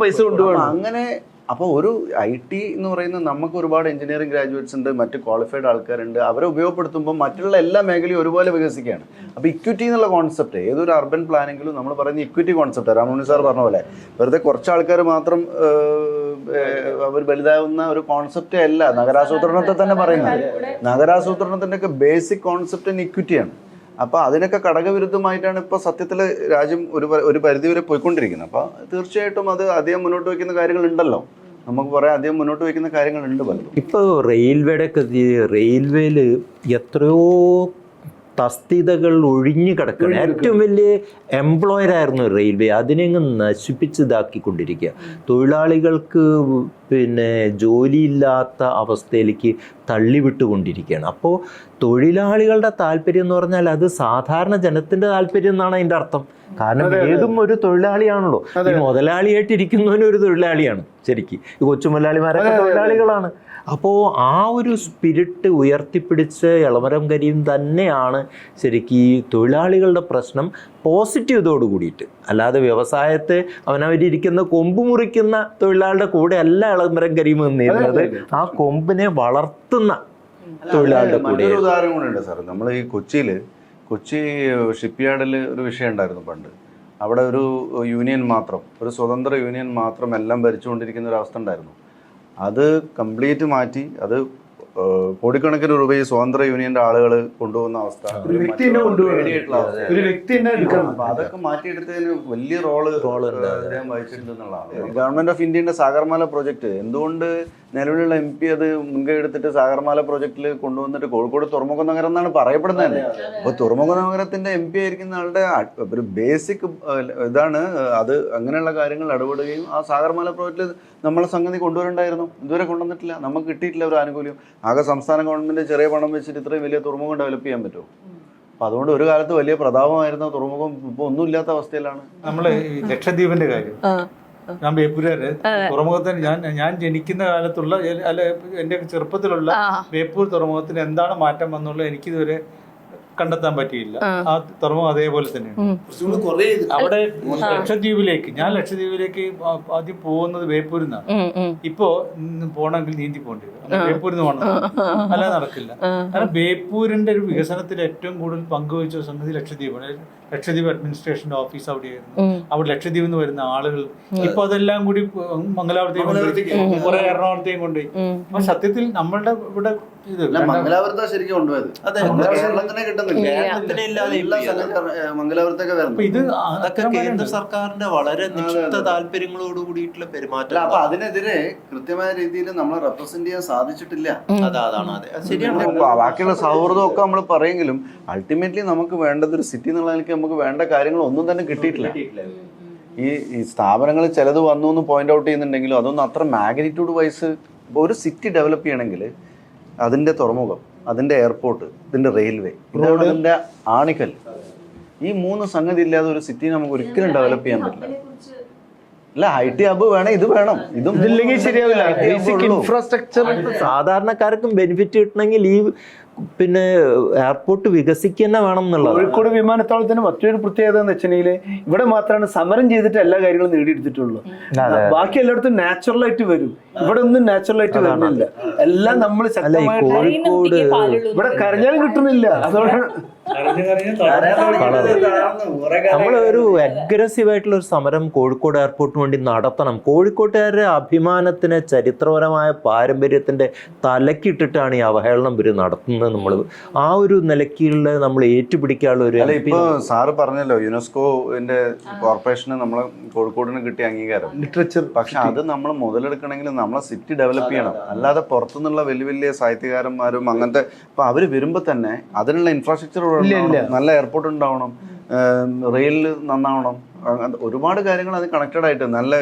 പൈസ കൊണ്ടുപോകണം അങ്ങനെ. അപ്പോൾ ഒരു IT എന്ന് പറയുന്നത് നമുക്ക് ഒരുപാട് എഞ്ചിനീയറിംഗ് ഗ്രാജുവേറ്റ്സ് ഉണ്ട്, മറ്റ് ക്വാളിഫൈഡ് ആൾക്കാരുണ്ട്. അവരെ ഉപയോഗപ്പെടുത്തുമ്പോൾ മറ്റുള്ള എല്ലാ മേഖലയും ഒരുപോലെ വികസിക്കുകയാണ്. അപ്പോൾ ഇക്വിറ്റി എന്നുള്ള കോൺസെപ്റ്റ് ഏതൊരു അർബൻ പ്ലാനിങ്ങിലും നമ്മൾ പറയുന്ന ഇക്വിറ്റി കോൺസെപ്റ്റ്, രാമമുനി സാർ പറഞ്ഞ പോലെ വെറുതെ കുറച്ച് ആൾക്കാർ മാത്രം അവർ വലുതാവുന്ന ഒരു കോൺസെപ്റ്റേ അല്ല നഗരാസൂത്രണത്തെ തന്നെ പറയുന്നത്. നഗരാസൂത്രണത്തിൻ്റെ ഒക്കെ ബേസിക് കോൺസെപ്റ്റ് ഇക്വിറ്റിയാണ്. അപ്പോൾ അതിനൊക്കെ ഘടകവിരുദ്ധമായിട്ടാണ് ഇപ്പോൾ സത്യത്തിൽ രാജ്യം ഒരു പരിധിവരെ പോയിക്കൊണ്ടിരിക്കുന്നത്. അപ്പോൾ തീർച്ചയായിട്ടും അത് അധികം മുന്നോട്ട് വയ്ക്കുന്ന കാര്യങ്ങളുണ്ടല്ലോ, നമുക്ക് പറയാം അധികം മുന്നോട്ട് വയ്ക്കുന്ന കാര്യങ്ങളുണ്ട് പലതും. ഇപ്പോൾ റെയിൽവേയിൽ എത്രയോ തസ്തികകൾ ഒഴിഞ്ഞു കിടക്കുകയാണ്. ഏറ്റവും വലിയ എംപ്ലോയറായിരുന്നു റെയിൽവേ, അതിനെങ്ങ് നശിപ്പിച്ചിതാക്കിക്കൊണ്ടിരിക്കുക. തൊഴിലാളികൾക്ക് പിന്നെ ജോലിയില്ലാത്ത അവസ്ഥയിലേക്ക് തള്ളിവിട്ടുകൊണ്ടിരിക്കുകയാണ്. അപ്പോൾ തൊഴിലാളികളുടെ താല്പര്യം എന്ന് പറഞ്ഞാൽ അത് സാധാരണ ജനത്തിൻ്റെ താല്പര്യം എന്നാണ് അതിൻ്റെ അർത്ഥം. കാരണം ഏതും ഒരു തൊഴിലാളിയാണല്ലോ. ഈ മുതലാളിയായിട്ടിരിക്കുന്നവനും ഒരു തൊഴിലാളിയാണ്. ശരിക്കും ഈ കൊച്ചു മുതലാളിമാരൊക്കെ തൊഴിലാളികളാണ്. അപ്പോൾ ആ ഒരു സ്പിരിറ്റ് ഉയർത്തിപ്പിടിച്ച് എളമരം കരീം തന്നെയാണ് ശരിക്കും ഈ തൊഴിലാളികളുടെ പ്രശ്നം പോസിറ്റീവ് ഇതോട് കൂടിയിട്ട്. അല്ലാതെ വ്യവസായത്തെ അവനവരിയ്ക്കുന്ന കൊമ്പ് മുറിക്കുന്ന തൊഴിലാളിയുടെ കൂടെ അല്ല എളമരം കരീം നിന്നിരുന്നത്, ആ കൊമ്പിനെ വളർത്തുന്ന തൊഴിലാളിയുടെ കൂടെ. മറ്റൊരു ഉദാഹരണം കൂടെ സാർ, നമ്മൾ ഈ കൊച്ചി ഷിപ്പ്യാർഡിൽ ഒരു വിഷയം ഉണ്ടായിരുന്നു പണ്ട്. അവിടെ ഒരു യൂണിയൻ മാത്രം, ഒരു സ്വതന്ത്ര യൂണിയൻ മാത്രം എല്ലാം ഭരിച്ചുകൊണ്ടിരിക്കുന്ന ഒരു അവസ്ഥ ഉണ്ടായിരുന്നു. അത് കംപ്ലീറ്റ് മാറ്റി, അത് കോടിക്കണക്കിന് രൂപ ഈ സ്വതന്ത്ര യൂണിയന്റെ ആളുകൾ കൊണ്ടുപോകുന്ന അവസ്ഥ, ഒരു വ്യക്തി തന്നെ കൊണ്ടുപോകണം, ഒരു വ്യക്തി തന്നെ എടുക്കണം. അപ്പൊ അതൊക്കെ മാറ്റിയെടുത്തതിന് വലിയ റോള് അദ്ദേഹം വഹിച്ചിട്ടുണ്ടെന്നുള്ളതാണ്. ഗവൺമെന്റ് ഓഫ് ഇന്ത്യയുടെ സാഗർമാല പ്രോജക്ട് എന്തുകൊണ്ട് നിലവിലുള്ള MP അത് മുൻകൈ എടുത്തിട്ട് സാഗർമാല പ്രോജക്റ്റിൽ കൊണ്ടുവന്നിട്ട് കോഴിക്കോട് തുറമുഖ നഗരം എന്നാണ് പറയപ്പെടുന്നത്. അപ്പൊ തുറമുഖ നഗരത്തിന്റെ MP ആയിരിക്കുന്ന ആളുടെ ഒരു ബേസിക് ഇതാണ് അത്. അങ്ങനെയുള്ള കാര്യങ്ങൾ ഇടപെടുകയും ആ സാഗർമാല പ്രോജക്റ്റിൽ നമ്മളെ സംഗതി കൊണ്ടുവരണ്ടായിരുന്നു, ഇതുവരെ കൊണ്ടുവന്നിട്ടില്ല, നമുക്ക് കിട്ടിയിട്ടില്ല ഒരു ആനുകൂല്യം. ആകെ സംസ്ഥാന ഗവൺമെന്റ് ചെറിയ പണം വെച്ചിട്ട് ഇത്രയും വലിയ തുറമുഖം ഡെവലപ്പ് ചെയ്യാൻ പറ്റുമോ? അപ്പൊ അതുകൊണ്ട് ഒരു കാലത്ത് വലിയ പ്രതാപമായിരുന്ന തുറമുഖം ഇപ്പൊ ഒന്നുമില്ലാത്ത അവസ്ഥയിലാണ്. നമ്മള് ലക്ഷദ്വീപിന്റെ കാര്യം, ഞാൻ ബേപ്പൂരാര് തുറമുഖത്തിന് ഞാൻ ജനിക്കുന്ന കാലത്തുള്ള അല്ല എന്റെ ചെറുപ്പത്തിലുള്ള ബേപ്പൂർ തുറമുഖത്തിന് എന്താണ് മാറ്റം വന്നുള്ളത് എനിക്കിതുവരെ കണ്ടെത്താൻ പറ്റിയില്ല. ആ തുറമുഖം അതേപോലെ തന്നെയാണ്. അവിടെ ഞാൻ ലക്ഷദ്വീപിലേക്ക് ആദ്യം പോകുന്നത് ബേപ്പൂരിൽ നിന്നാണ്. ഇപ്പോ പോകണമെങ്കിൽ നീന്തി പോകേണ്ടി വരും, ബേപ്പൂരിൽ നിന്ന് പോകണം, അല്ലാതെ നടക്കില്ല. കാരണം ബേപ്പൂരിന്റെ ഒരു വികസനത്തിൽ ഏറ്റവും കൂടുതൽ പങ്കുവച്ച സംഗതി ലക്ഷദ്വീപാണ്. ലക്ഷദ്വീപ് അഡ്മിനിസ്ട്രേഷന്റെ ഓഫീസ് അവിടെയായിരുന്നു. അവിടെ ലക്ഷദ്വീപിൽ നിന്ന് വരുന്ന ആളുകൾ ഇപ്പൊ അതെല്ലാം കൂടി മംഗലാപുരത്തേക്ക് കൊണ്ടുപോയി, കുറെ എറണാകുളത്തേക്കും കൊണ്ടുപോയി. അപ്പൊ സത്യത്തിൽ നമ്മളുടെ ഇവിടെ മംഗലാപുരത്താ ശരിക്കും കൊണ്ടുപോയത്, കേരളത്തിനെ കിട്ടുന്നില്ല, മംഗലാപുരത്തൊക്കെ വരുന്നത്. ഇത് അതൊക്കെ കേന്ദ്ര സർക്കാരിന്റെ വളരെ നിശ്ചിത താല്പര്യങ്ങളോട് കൂടിയിട്ടുള്ള പെരുമാറ്റം. അപ്പൊ അതിനെതിരെ കൃത്യമായ രീതിയിൽ നമ്മളെ റെപ്രസെന്റ് ചെയ്യാൻ സാധിച്ചിട്ടില്ല. അതാണ് അതെ, ശരിയാണ്. ബാക്കിയുള്ള സൗഹൃദമൊക്കെ നമ്മൾ പറയെങ്കിലും അൾട്ടിമേറ്റ്ലി നമുക്ക് വേണ്ടത് ഒരു സിറ്റി എന്നുള്ള നിലയ്ക്ക് നമുക്ക് വേണ്ട കാര്യങ്ങൾ ഒന്നും തന്നെ കിട്ടിയിട്ടില്ല. ഈ സ്ഥാപനങ്ങൾ ചിലത് വന്നു എന്ന് പോയിന്റ് ഔട്ട് ചെയ്യുന്നുണ്ടെങ്കിലും അതൊന്നും അത്ര മാഗ്നിറ്റ്യൂഡ് വൈസ്. ഒരു സിറ്റി ഡെവലപ്പ് ചെയ്യണമെങ്കിൽ അതിന്റെ തുറമുഖം, അതിന്റെ എയർപോർട്ട്, ഇതിന്റെ റെയിൽവേ, ഇതാണ് അതിന്റെ ആണിക്കൽ. ഈ 3 സംഗതി ഇല്ലാതെ ഒരു സിറ്റി നമുക്ക് ഒരിക്കലും ഡെവലപ്പ് ചെയ്യാൻ പറ്റില്ല. അല്ല, IT ഹബ് വേണം, ഇത് വേണം, ഇതില്ലെങ്കിൽ ശരിയാവില്ല. ഇൻഫ്രാസ്ട്രക്ചർ സാധാരണക്കാർക്കും ബെനിഫിറ്റ് കിട്ടണമെങ്കിൽ ഈ പിന്നെ എയർപോർട്ട് വികസിക്കുന്ന വേണം എന്നുള്ളത്. കോഴിക്കോട് വിമാനത്താവളത്തിന് മറ്റൊരു പ്രത്യേകത എന്ന് വെച്ചിട്ടുണ്ടെങ്കിൽ ഇവിടെ മാത്രമാണ് സമരം ചെയ്തിട്ട് എല്ലാ കാര്യങ്ങളും നേടിയെടുത്തിട്ടുള്ളൂ. ബാക്കി എല്ലായിടത്തും നാച്ചുറൽ ആയിട്ട് വരും, ഇവിടെ ഒന്നും നാച്ചുറൽ ആയിട്ട് വരുന്നില്ല. എല്ലാം നമ്മൾ കോഴിക്കോട് ഇവിടെ കരഞ്ഞാലും കിട്ടുന്നില്ല. അതുകൊണ്ട് നമ്മളൊരു അഗ്രസീവ് ആയിട്ടുള്ള ഒരു സമരം കോഴിക്കോട് എയർപോർട്ടിന് വേണ്ടി നടത്തണം. കോഴിക്കോട്ടുകാരുടെ അഭിമാനത്തിന്, ചരിത്രപരമായ പാരമ്പര്യത്തിന്റെ തലക്കിട്ടിട്ടാണ് ഈ അവഹേളനം ഇവർ നടത്തുന്നത്. നമ്മൾ ആ ഒരു നിലയ്ക്കുള്ള നമ്മൾ ഏറ്റുപിടിക്കാനുള്ള ഒരു. അല്ല, ഇപ്പൊ സാറ് പറഞ്ഞല്ലോ യുനെസ്കോന്റെ കോർപ്പറേഷന് നമ്മളെ കോഴിക്കോടിന് കിട്ടിയ അംഗീകാരം ലിറ്ററേച്ചർ. പക്ഷെ അത് നമ്മൾ മുതലെടുക്കണമെങ്കിൽ നമ്മളെ സിറ്റി ഡെവലപ്പ് ചെയ്യണം. അല്ലാതെ പുറത്തുനിന്നുള്ള വലിയ വലിയ സാഹിത്യകാരന്മാരും അങ്ങനത്തെ ഇപ്പൊ അവര് വരുമ്പോ തന്നെ അതിനുള്ള ഇൻഫ്രാസ്ട്രക്ചർ, നല്ല എയർപോർട്ട് ഉണ്ടാവണം, റെയിൽ നന്നാവണം, ഒരുപാട് കാര്യങ്ങൾ അത് കണക്റ്റഡ് ആയിട്ട് നല്ല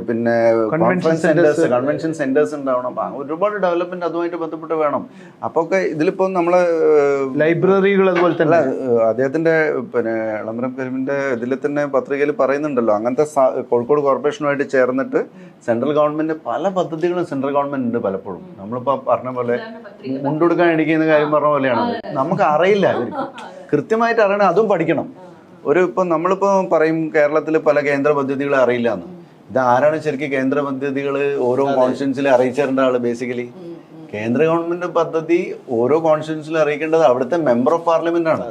പിന്നെ കൺവെൻഷൻ സെന്റേഴ്സ് ഉണ്ടാവണം. ഒരുപാട് ഡെവലപ്മെന്റ് അതുമായിട്ട് ബന്ധപ്പെട്ട് വേണം. അപ്പൊ ഒക്കെ ഇതിലിപ്പോ നമ്മള് ലൈബ്രറികൾ അതുപോലെ തന്നെ അദ്ദേഹത്തിന്റെ പിന്നെ എളമരം കരീമിന്റെ ഇതിൽ തന്നെ പത്രികയിൽ പറയുന്നുണ്ടല്ലോ, അങ്ങനത്തെ കോഴിക്കോട് കോർപ്പറേഷനുമായിട്ട് ചേർന്നിട്ട് സെൻട്രൽ ഗവൺമെന്റ് പല പദ്ധതികളും സെൻട്രൽ ഗവൺമെന്റ് ഉണ്ട്. പലപ്പോഴും നമ്മളിപ്പോ പറഞ്ഞ പോലെ മുണ്ടെടുക്കാൻ ഇടിക്കുന്ന കാര്യം പറഞ്ഞ പോലെയാണ്. നമുക്ക് അറിയില്ല, കൃത്യമായിട്ട് അറിയണം, അതും പഠിക്കണം. ഇപ്പം നമ്മളിപ്പോൾ പറയും കേരളത്തിൽ പല കേന്ദ്ര പദ്ധതികൾ അറിയില്ല എന്ന്. ഇത് ആരാണ് ശരിക്കും കേന്ദ്ര പദ്ധതികൾ ഓരോ കോൺസ്റ്റിറ്റ്യുവൻസിൽ അറിയിച്ചിരേണ്ട ആള്? ബേസിക്കലി കേന്ദ്ര ഗവൺമെന്റ് പദ്ധതി ഓരോ കോൺസ്റ്റിറ്റ്യുവൻസിലും അറിയിക്കേണ്ടത് അവിടുത്തെ മെമ്പർ ഓഫ് പാർലമെന്റ് ആണ്.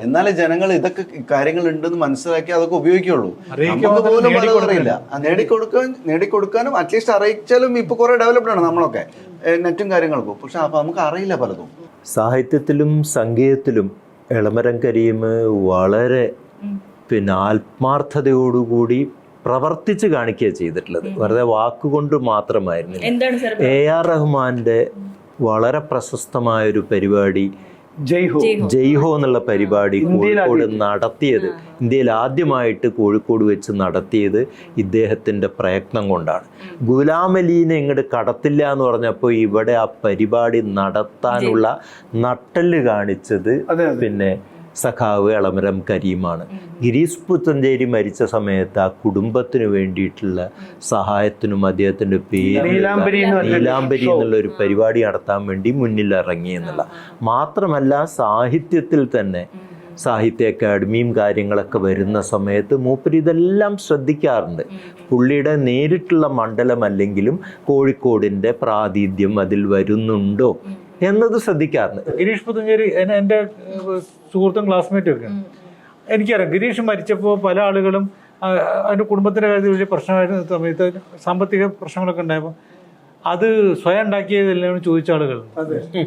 എന്നാലേ ജനങ്ങൾ ഇതൊക്കെ കാര്യങ്ങൾ ഉണ്ടെന്ന് മനസ്സിലാക്കി അതൊക്കെ ഉപയോഗിക്കുള്ളൂ. നമുക്ക് പോലും പലതും അറിയില്ല. നേടിക്കൊടുക്കാനും അറ്റ്ലീസ്റ്റ് അറിയിച്ചാലും ഇപ്പൊ കുറെ ഡെവലപ്ഡ് ആണ് നമ്മളൊക്കെ നെറ്റും കാര്യങ്ങൾക്കും. പക്ഷെ അപ്പൊ നമുക്ക് അറിയില്ല പലതും. സാഹിത്യത്തിലും സംഗീതത്തിലും എളമരം കരീം വളരെ പിന്നെ ആത്മാർത്ഥതയോടുകൂടി പ്രവർത്തിച്ച് കാണിക്കുക ചെയ്തിട്ടുള്ളത്. വെറുതെ വാക്കുകൊണ്ട് മാത്രമായിരുന്നില്ല. AR റഹ്മാന്റെ വളരെ പ്രശസ്തമായൊരു പരിപാടി ജയ്ഹോ എന്നുള്ള പരിപാടി കോഴിക്കോട് നടത്തിയത്, ഇന്ത്യയിൽ ആദ്യമായിട്ട് കോഴിക്കോട് വെച്ച് നടത്തിയത് ഇദ്ദേഹത്തിൻ്റെ പ്രയത്നം കൊണ്ടാണ്. ഗുലാം അലീനെ ഇങ്ങോട്ട് കടത്തില്ല എന്ന് പറഞ്ഞപ്പോൾ ഇവിടെ ആ പരിപാടി നടത്താനുള്ള നട്ടെല്ല് കാണിച്ചത് പിന്നെ സഖാവ് എളമരം കരീമാണ്. ഗിരീഷ് പുത്തഞ്ചേരി മരിച്ച സമയത്ത് ആ കുടുംബത്തിന് വേണ്ടിയിട്ടുള്ള സഹായത്തിനും അദ്ദേഹത്തിൻ്റെ പേര് നീലാംബരി എന്നുള്ള ഒരു പരിപാടി നടത്താൻ വേണ്ടി മുന്നിൽ ഇറങ്ങി എന്നുള്ള മാത്രമല്ല, സാഹിത്യത്തിൽ തന്നെ സാഹിത്യ അക്കാദമിയും കാര്യങ്ങളൊക്കെ വരുന്ന സമയത്ത് മൂപ്പര് ഇതെല്ലാം ശ്രദ്ധിക്കാറുണ്ട്. പുള്ളിയുടെ നേരിട്ടുള്ള മണ്ഡലമല്ലെങ്കിലും കോഴിക്കോടിൻ്റെ പ്രാതിനിധ്യം അതിൽ വരുന്നുണ്ടോ എന്നത് ശ്രദ്ധിക്കാറുണ്ട്. ഗിരീഷ് പുത്തഞ്ചേരി എൻ്റെ സുഹൃത്തും ക്ലാസ്മേറ്റും ഒക്കെയാണ്. എനിക്കറിയാം, ഗിരീഷ് മരിച്ചപ്പോൾ പല ആളുകളും അതിൻ്റെ കുടുംബത്തിൻ്റെ കാര്യത്തിൽ വലിയ പ്രശ്നമായിരുന്ന സമയത്ത് സാമ്പത്തിക പ്രശ്നങ്ങളൊക്കെ ഉണ്ടായപ്പോൾ അത് സ്വയം ഉണ്ടാക്കിയതെല്ലാം ചോദിച്ച ആളുകളുണ്ട്.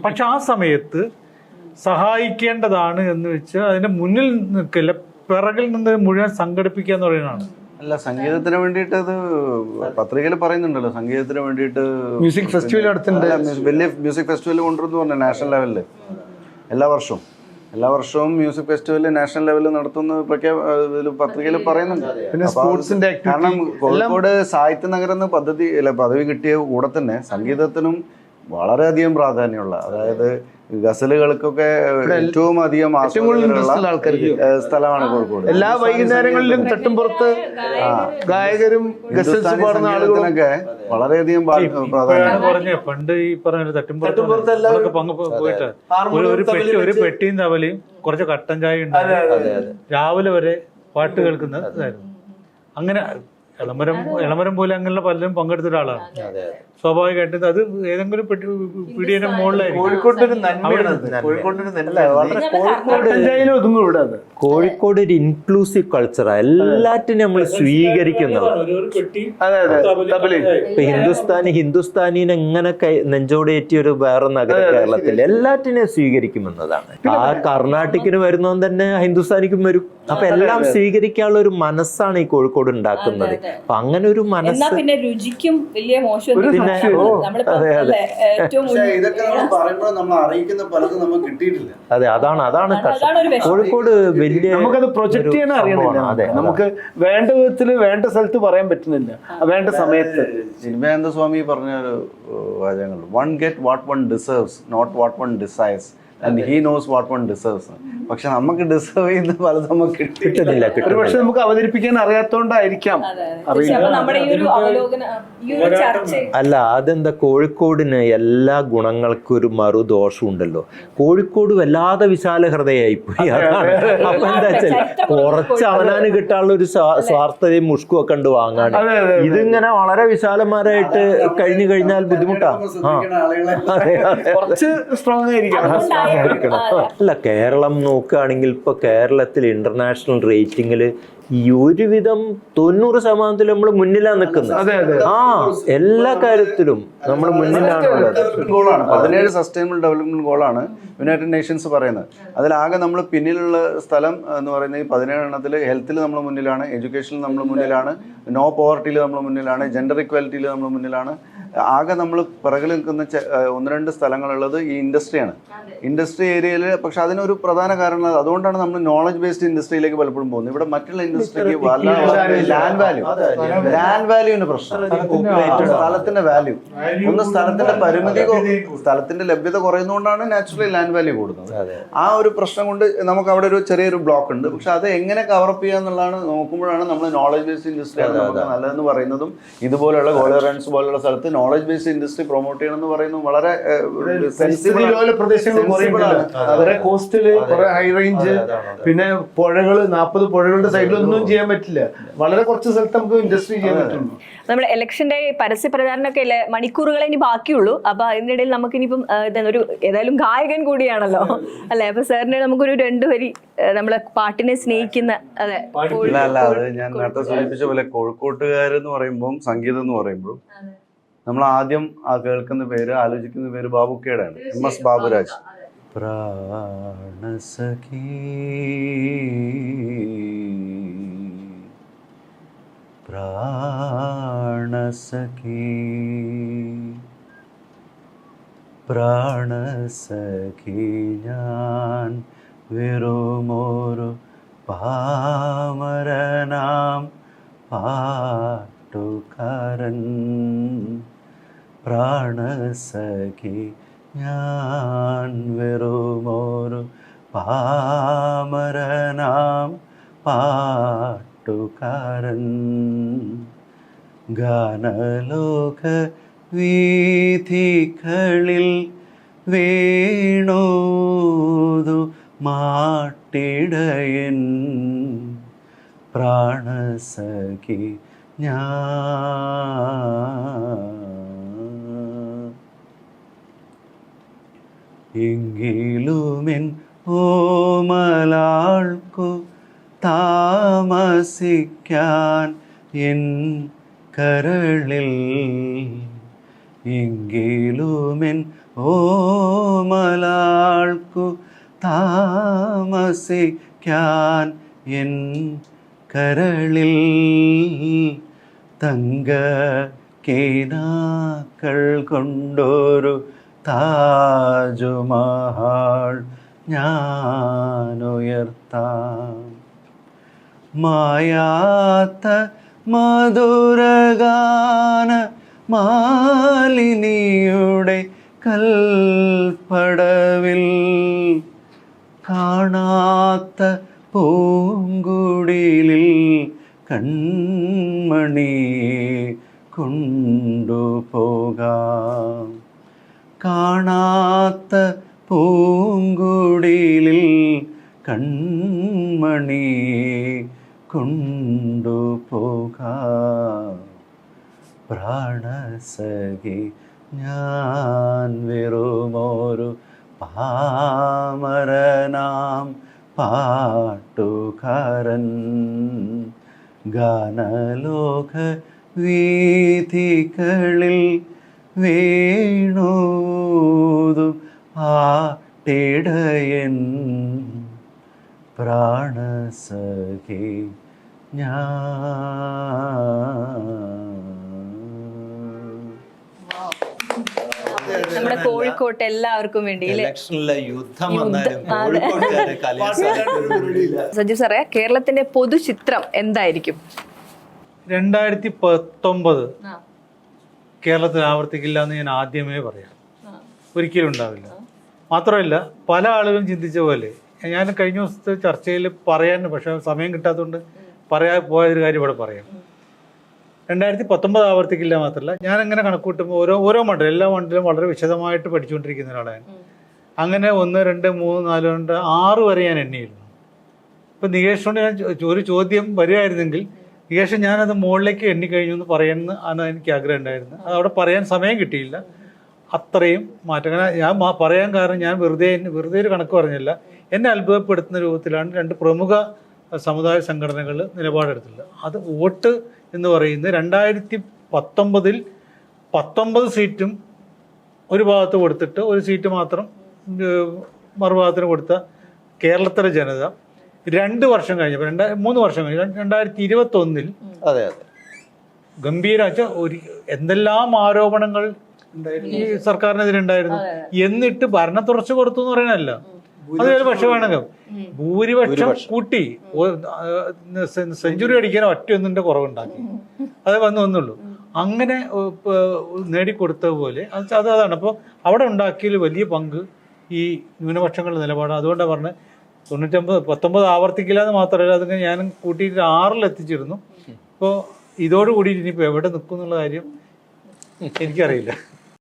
പക്ഷെ ആ സമയത്ത് സഹായിക്കേണ്ടതാണ് എന്ന് വെച്ച് അതിന്റെ മുന്നിൽ നിൽക്കില്ല, പിറകിൽ നിന്ന് മുഴുവൻ സംഘടിപ്പിക്കുക എന്ന് പറയുന്നതാണ്. അല്ല, സംഗീതത്തിന് വേണ്ടിയിട്ട് അത് പത്രികയിൽ പറയുന്നുണ്ടല്ലോ, സംഗീതത്തിന് വേണ്ടിയിട്ട് മ്യൂസിക് ഫെസ്റ്റിവൽ നടത്തുന്നുണ്ട്, വലിയ മ്യൂസിക് ഫെസ്റ്റിവൽ കൊണ്ടുവരുന്നു പറഞ്ഞു നാഷണൽ ലെവലിൽ. എല്ലാ വർഷവും മ്യൂസിക് ഫെസ്റ്റിവൽ നാഷണൽ ലെവലിൽ നടത്തുന്ന പത്രികയിൽ പറയുന്നുണ്ട്. പിന്നെ സ്പോർട്സിന്റെ കാരണം കോഴിക്കോട് സാഹിത്യ നഗരം എന്ന പദവി കിട്ടിയ കൂടെ തന്നെ സംഗീതത്തിനും വളരെയധികം പ്രാധാന്യമുള്ള, അതായത് ഗസലുകൾക്കൊക്കെ ഏറ്റവും അധികം സ്ഥലമാണ് കോഴിക്കോട്. എല്ലാ വൈകുന്നേരങ്ങളിലും തട്ടുംപുറത്ത് ഗായകരും ഗസൽസ് പാടുന്ന ആളുകളൊക്കെ വളരെയധികം പ്രാധാന്യം. പറഞ്ഞ പണ്ട് ഈ പറഞ്ഞ തട്ടുംപുറത്ത് പോയിട്ട് ഒരു പെട്ടിയും തവലയും കുറച്ച് കട്ടൻ ചായ ഉണ്ടായിരുന്നു, രാവിലെ വരെ പാട്ട് കേൾക്കുന്ന ഇതായിരുന്നു. അങ്ങനെ എളമരം പോലെ അങ്ങനെയുള്ള പലരും പങ്കെടുത്ത ഒരാളാണ്. സ്വാഭാവികമായിട്ടും അത് ഏതെങ്കിലും പീഡിയന്റെ മുകളിലായിരിക്കും. കോഴിക്കോട് ഒരു ഇൻക്ലൂസീവ് കൾച്ചറാ, എല്ലാറ്റിനും നമ്മൾ സ്വീകരിക്കുന്നത്. ഇപ്പൊ ഹിന്ദുസ്ഥാനിനെ എങ്ങനെ നെഞ്ചോടേറ്റിയ ഒരു വേറെ നഗരം കേരളത്തിൽ, എല്ലാറ്റിനെയും സ്വീകരിക്കുമെന്നതാണ്. ആ കർണാട്ടിക്കിന് വരുന്നവൻ തന്നെ ഹിന്ദുസ്ഥാനിക്കും വരും. അപ്പൊ എല്ലാം സ്വീകരിക്കാനുള്ള ഒരു മനസ്സാണ് ഈ കോഴിക്കോട് ഉണ്ടാക്കുന്നത്. അപ്പൊ അങ്ങനെ ഒരു മനസ്സ്, പിന്നെ രുചിക്കും വലിയ മോശം അതെ, അതാണ് കോഴിക്കോട് വലിയ നമുക്കത് പ്രൊജക്ട് ചെയ്യാൻ അറിയണില്ല. അതെ, നമുക്ക് വേണ്ട വിധത്തില് വേണ്ട സ്ഥലത്ത് പറയാൻ പറ്റുന്നില്ല, വേണ്ട സമയത്ത്. ചിന്മയാനന്ദ സ്വാമി പറഞ്ഞ ഒരു വാചകങ്ങൾ, one get what one deserves, not what one desires, and he knows what one deserves. പക്ഷെ നമുക്ക് ഡിസേർവ് ചെയ്യുന്ന പലതും നമുക്ക് കിട്ടുന്നില്ല. പക്ഷെ നമുക്ക് അവതരിപ്പിക്കാൻ അറിയാത്തോണ്ടായിരിക്കാം. അല്ല, അതെന്താ, കോഴിക്കോടിന് എല്ലാ ഗുണങ്ങൾക്കും ഒരു മറുദോഷം ഉണ്ടല്ലോ. കോഴിക്കോട് വല്ലാതെ വിശാല ഹൃദയായിപ്പോയി. അതാണ്. അപ്പൊ എന്താ വെച്ചാൽ കുറച്ച് അവനാന് കിട്ടാനുള്ള ഒരു സ്വാർത്ഥതയും മുഷ്കും ഒക്കെ ഉണ്ട് വാങ്ങാൻ. ഇതിങ്ങനെ വളരെ വിശാലമാരായിട്ട് കഴിഞ്ഞു കഴിഞ്ഞാൽ ബുദ്ധിമുട്ടാണ്. കുറച്ച് സ്ട്രോങ് ആയിരിക്കണം. അല്ല, കേരളം നോക്കുകയാണെങ്കിൽ ഇപ്പൊ കേരളത്തിൽ ഇന്റർനാഷണൽ റേറ്റിംഗിൽ ഈ ഒരുവിധം 90% നമ്മൾ മുന്നിലാണ് നിൽക്കുന്നത്. ആ എല്ലാ കാര്യത്തിലും നമ്മൾ മുന്നിലാണുള്ളത്. 17 സസ്റ്റൈനബിൾ ഡെവലപ്മെന്റ് ഗോളാണ് യുണൈറ്റഡ് നേഷൻസ് പറയുന്നത്. അതിലാകെ നമ്മൾ പിന്നിലുള്ള സ്ഥലം എന്ന് പറയുന്നത് ഈ 17 ഹെൽത്തിൽ നമ്മൾ മുന്നിലാണ്, എഡ്യൂക്കേഷനിൽ നമ്മൾ മുന്നിലാണ്, നോ പോവർട്ടിയിൽ നമ്മൾ മുന്നിലാണ്, ജെൻഡർ ഇക്വാലിറ്റിയിൽ നമ്മൾ മുന്നിലാണ്. ആകെ നമ്മൾ പിറകിൽ നിൽക്കുന്ന 1-2 സ്ഥലങ്ങളുള്ളത് ഈ ഇൻഡസ്ട്രിയാണ്. ഇൻഡസ്ട്രി ഏരിയയിൽ. പക്ഷെ അതിനൊരു പ്രധാന കാരണം അതുകൊണ്ടാണ് നമ്മൾ നോളജ് ബേസ്ഡ് ഇൻഡസ്ട്രിയിലേക്ക് പലപ്പോഴും പോകുന്നത്. ഇവിടെ മറ്റുള്ള ഇൻഡസ്ട്രിക്ക് ലാൻഡ് വാല്യൂവിന്റെ പ്രശ്നം, സ്ഥലത്തിന്റെ വാല്യൂ, ഒന്ന് സ്ഥലത്തിന്റെ പരിമിതി, സ്ഥലത്തിന്റെ ലഭ്യത കുറയുന്നതുകൊണ്ടാണ് നാച്ചുറലി ലാൻഡ് വാല്യൂ കൂടുന്നത്. ആ ഒരു പ്രശ്നം കൊണ്ട് നമുക്ക് അവിടെ ഒരു ചെറിയൊരു ബ്ലോക്ക് ഉണ്ട്. പക്ഷെ അത് എങ്ങനെ കവറപ്പ് ചെയ്യുക എന്നുള്ളതാണ് നോക്കുമ്പോഴാണ് നമ്മൾ നോളജ് ബേസ്ഡ് ഇൻഡസ്ട്രി ആണ് നമുക്ക് നല്ലതെന്ന് പറയുന്നതും. ഇതുപോലെയുള്ള ഗോൾഡൻസ് പോലുള്ള സ്ഥലത്ത് നോളജ് ബേസ്ഡ് ഇൻഡസ്ട്രി പ്രൊമോട്ട് ചെയ്യണം എന്ന് പറയുന്നത് വളരെ കോസ്റ്റല്, ഹൈ റേഞ്ച്, പിന്നെ പുഴകള്, 40 പുഴകളുടെ സൈഡിലൊന്നും ചെയ്യാൻ പറ്റില്ല. വളരെ കുറച്ച് സ്ഥലത്ത് നമുക്ക് ഇൻഡസ്ട്രി ചെയ്യാൻ പറ്റുള്ളൂ. നമ്മുടെ ഇലക്ഷന്റെ പരസ്യ പ്രചാരണമൊക്കെ അല്ലേ, മണിക്കൂറുകളെ ഇനി ബാക്കിയുള്ളൂ. അപ്പൊ അതിനിടയിൽ നമുക്കിനിയിപ്പം ഒരു ഏതായാലും ഗായകൻ കൂടിയാണല്ലോ അല്ലെ, അപ്പൊ സാറിന്റെ നമുക്കൊരു 2 വരി നമ്മളെ പാട്ടിനെ സ്നേഹിക്കുന്ന. അതെ, അല്ല, അത് ഞാൻ നേരത്തെ സൂചിപ്പിച്ച പോലെ കോഴിക്കോട്ടുകാരെന്ന് പറയുമ്പോൾ, സംഗീതം എന്ന് പറയുമ്പോൾ നമ്മൾ ആദ്യം കേൾക്കുന്ന പേര്, ആലോചിക്കുന്ന പേര് ബാബുക്കയുടെ ആണ്, MS ബാബുരാജ്. പ്രാണസഖി പ്രാണസഖി പ്രാണസഖി ഞാൻ വെറുമൊരു പാമരനാം പാട്ടുകാരൻ. പ്രാണസഖി ഞാൻ വെറുമൊരു പാമരനാം പാട്ടുകാരൻ. ഗാനലോക വീഥികളിൽ വേണോതു മാട്ടിടയൻ. പ്രാണസഖി ഞാൻ. എങ്കിലുമെൻ ഓമലാൾക്കു താമസിക്കാൻ എൻ കരളിൽ എങ്കിലുമെൻ ഓമലാൾക്കു താമസിക്കാൻ എൻ കരളിൽ തങ്ക കേനാക്കൾ കൊണ്ടൊരു താജ്മഹൽ ഞാനുയർത്താം. മായാത്ത മധുരഗാന മാലിനിയുടെ കൽപ്പടവിൽ കാണാത്ത പൂങ്കുടിലിൽ കൺമണിയെ കൊണ്ടുപോകാം. കാണാത്ത പൂങ്കുടിലിൽ കൺമണിയെ കൊണ്ടുപോകാം. പ്രാണസഖി ഞാൻ വെറുമൊരു പാമരനാം പാട്ടുകാരൻ. ഗാനലോക വീഥികളിൽ വേണൂതും ആട്ടിടയൻ. പ്രാണസഖി നമ്മുടെ കോഴിക്കോട്ട് എല്ലാവർക്കും വേണ്ടി ഇലക്ഷനിലെ യുദ്ധം വന്നാലും കോഴിക്കോട്ടുകാരെ കലാശം. സജീവ് സാറേ, കേരളത്തിന്റെ പൊതുചിത്രം എന്തായിരിക്കും? 2019 കേരളത്തിൽ ആവർത്തിക്കില്ല എന്ന് ഞാൻ ആദ്യമേ പറയാം. ഒരിക്കലും ഉണ്ടാവില്ല. മാത്രമല്ല, പല ആളുകളും ചിന്തിച്ച പോലെ ഞാൻ കഴിഞ്ഞ ദിവസത്തെ ചർച്ചയിൽ പറയാൻ, പക്ഷെ സമയം കിട്ടാത്തതുകൊണ്ട് പറയാൻ പോയൊരു കാര്യം ഇവിടെ പറയാം. 2019 ആവർത്തിക്കില്ല മാത്രമല്ല, ഞാൻ അങ്ങനെ കണക്കൂട്ടുമ്പോൾ ഓരോ മണ്ഡലം, എല്ലാ മണ്ഡലവും വളരെ വിശദമായിട്ട് പഠിച്ചുകൊണ്ടിരിക്കുന്ന ഒരാളാണ്. അങ്ങനെ 1, 2, 3, 4, 6 വരെ ഞാൻ എണ്ണിയിരുന്നു. ഇപ്പം നികേഷിനോട് ഞാൻ ഒരു ചോദ്യം വരികയായിരുന്നെങ്കിൽ, നികേഷ് ഞാനത് മുകളിലേക്ക് എണ്ണിക്കഴിഞ്ഞു എന്ന് പറയുന്ന ആണ് എനിക്ക് ആഗ്രഹം ഉണ്ടായിരുന്നത്. അത് അവിടെ പറയാൻ സമയം കിട്ടിയില്ല. അത്രയും മാറ്റം. ഞാൻ പറയാൻ കാരണം ഞാൻ വെറുതെ ഒരു കണക്ക് പറഞ്ഞില്ല. എന്നെ അത്ഭുതപ്പെടുത്തുന്ന രൂപത്തിലാണ് 2 പ്രമുഖ സമുദായ സംഘടനകൾ നിലപാടെടുത്തിട്ടുള്ളത്. അത് വോട്ട് എന്ന് പറയുന്നത് 2019 19 സീറ്റും ഒരു ഭാഗത്ത് കൊടുത്തിട്ട് 1 സീറ്റ് മാത്രം മറുഭാഗത്തിന് കൊടുത്ത കേരളത്തിലെ ജനത 2 വർഷം കഴിഞ്ഞപ്പോൾ 3 വർഷം കഴിഞ്ഞു 2021 അതെ അതെ ഗംഭീര എന്തെല്ലാം ആരോപണങ്ങൾ ഈ സർക്കാരിനെതിരുണ്ടായിരുന്നു. എന്നിട്ട് ഭരണ തുടർച്ച കൊടുത്തു എന്ന് പറയാനല്ല, അതൊരു പക്ഷെ വേണമെങ്കിൽ ഭൂരിപക്ഷം കൂട്ടി സെഞ്ചുറി അടിക്കാൻ ഒറ്റയൊന്നിന്റെ കുറവുണ്ടാക്കി. അത് വന്നുള്ളൂ. അങ്ങനെ നേടിക്കൊടുത്ത പോലെ അതാണ്. അപ്പോൾ അവിടെ ഉണ്ടാക്കിയതിൽ വലിയ പങ്ക് ഈ ന്യൂനപക്ഷങ്ങളുടെ നിലപാട്. അതുകൊണ്ടാണ് പറഞ്ഞത് 19 ആവർത്തിക്കില്ല എന്ന് മാത്രമല്ല, അത് ഞാൻ കൂട്ടിയിട്ട് 6 എത്തിച്ചിരുന്നു. അപ്പോൾ ഇതോടുകൂടി ഇനിയിപ്പോൾ എവിടെ നിൽക്കും എന്നുള്ള കാര്യം എനിക്കറിയില്ല.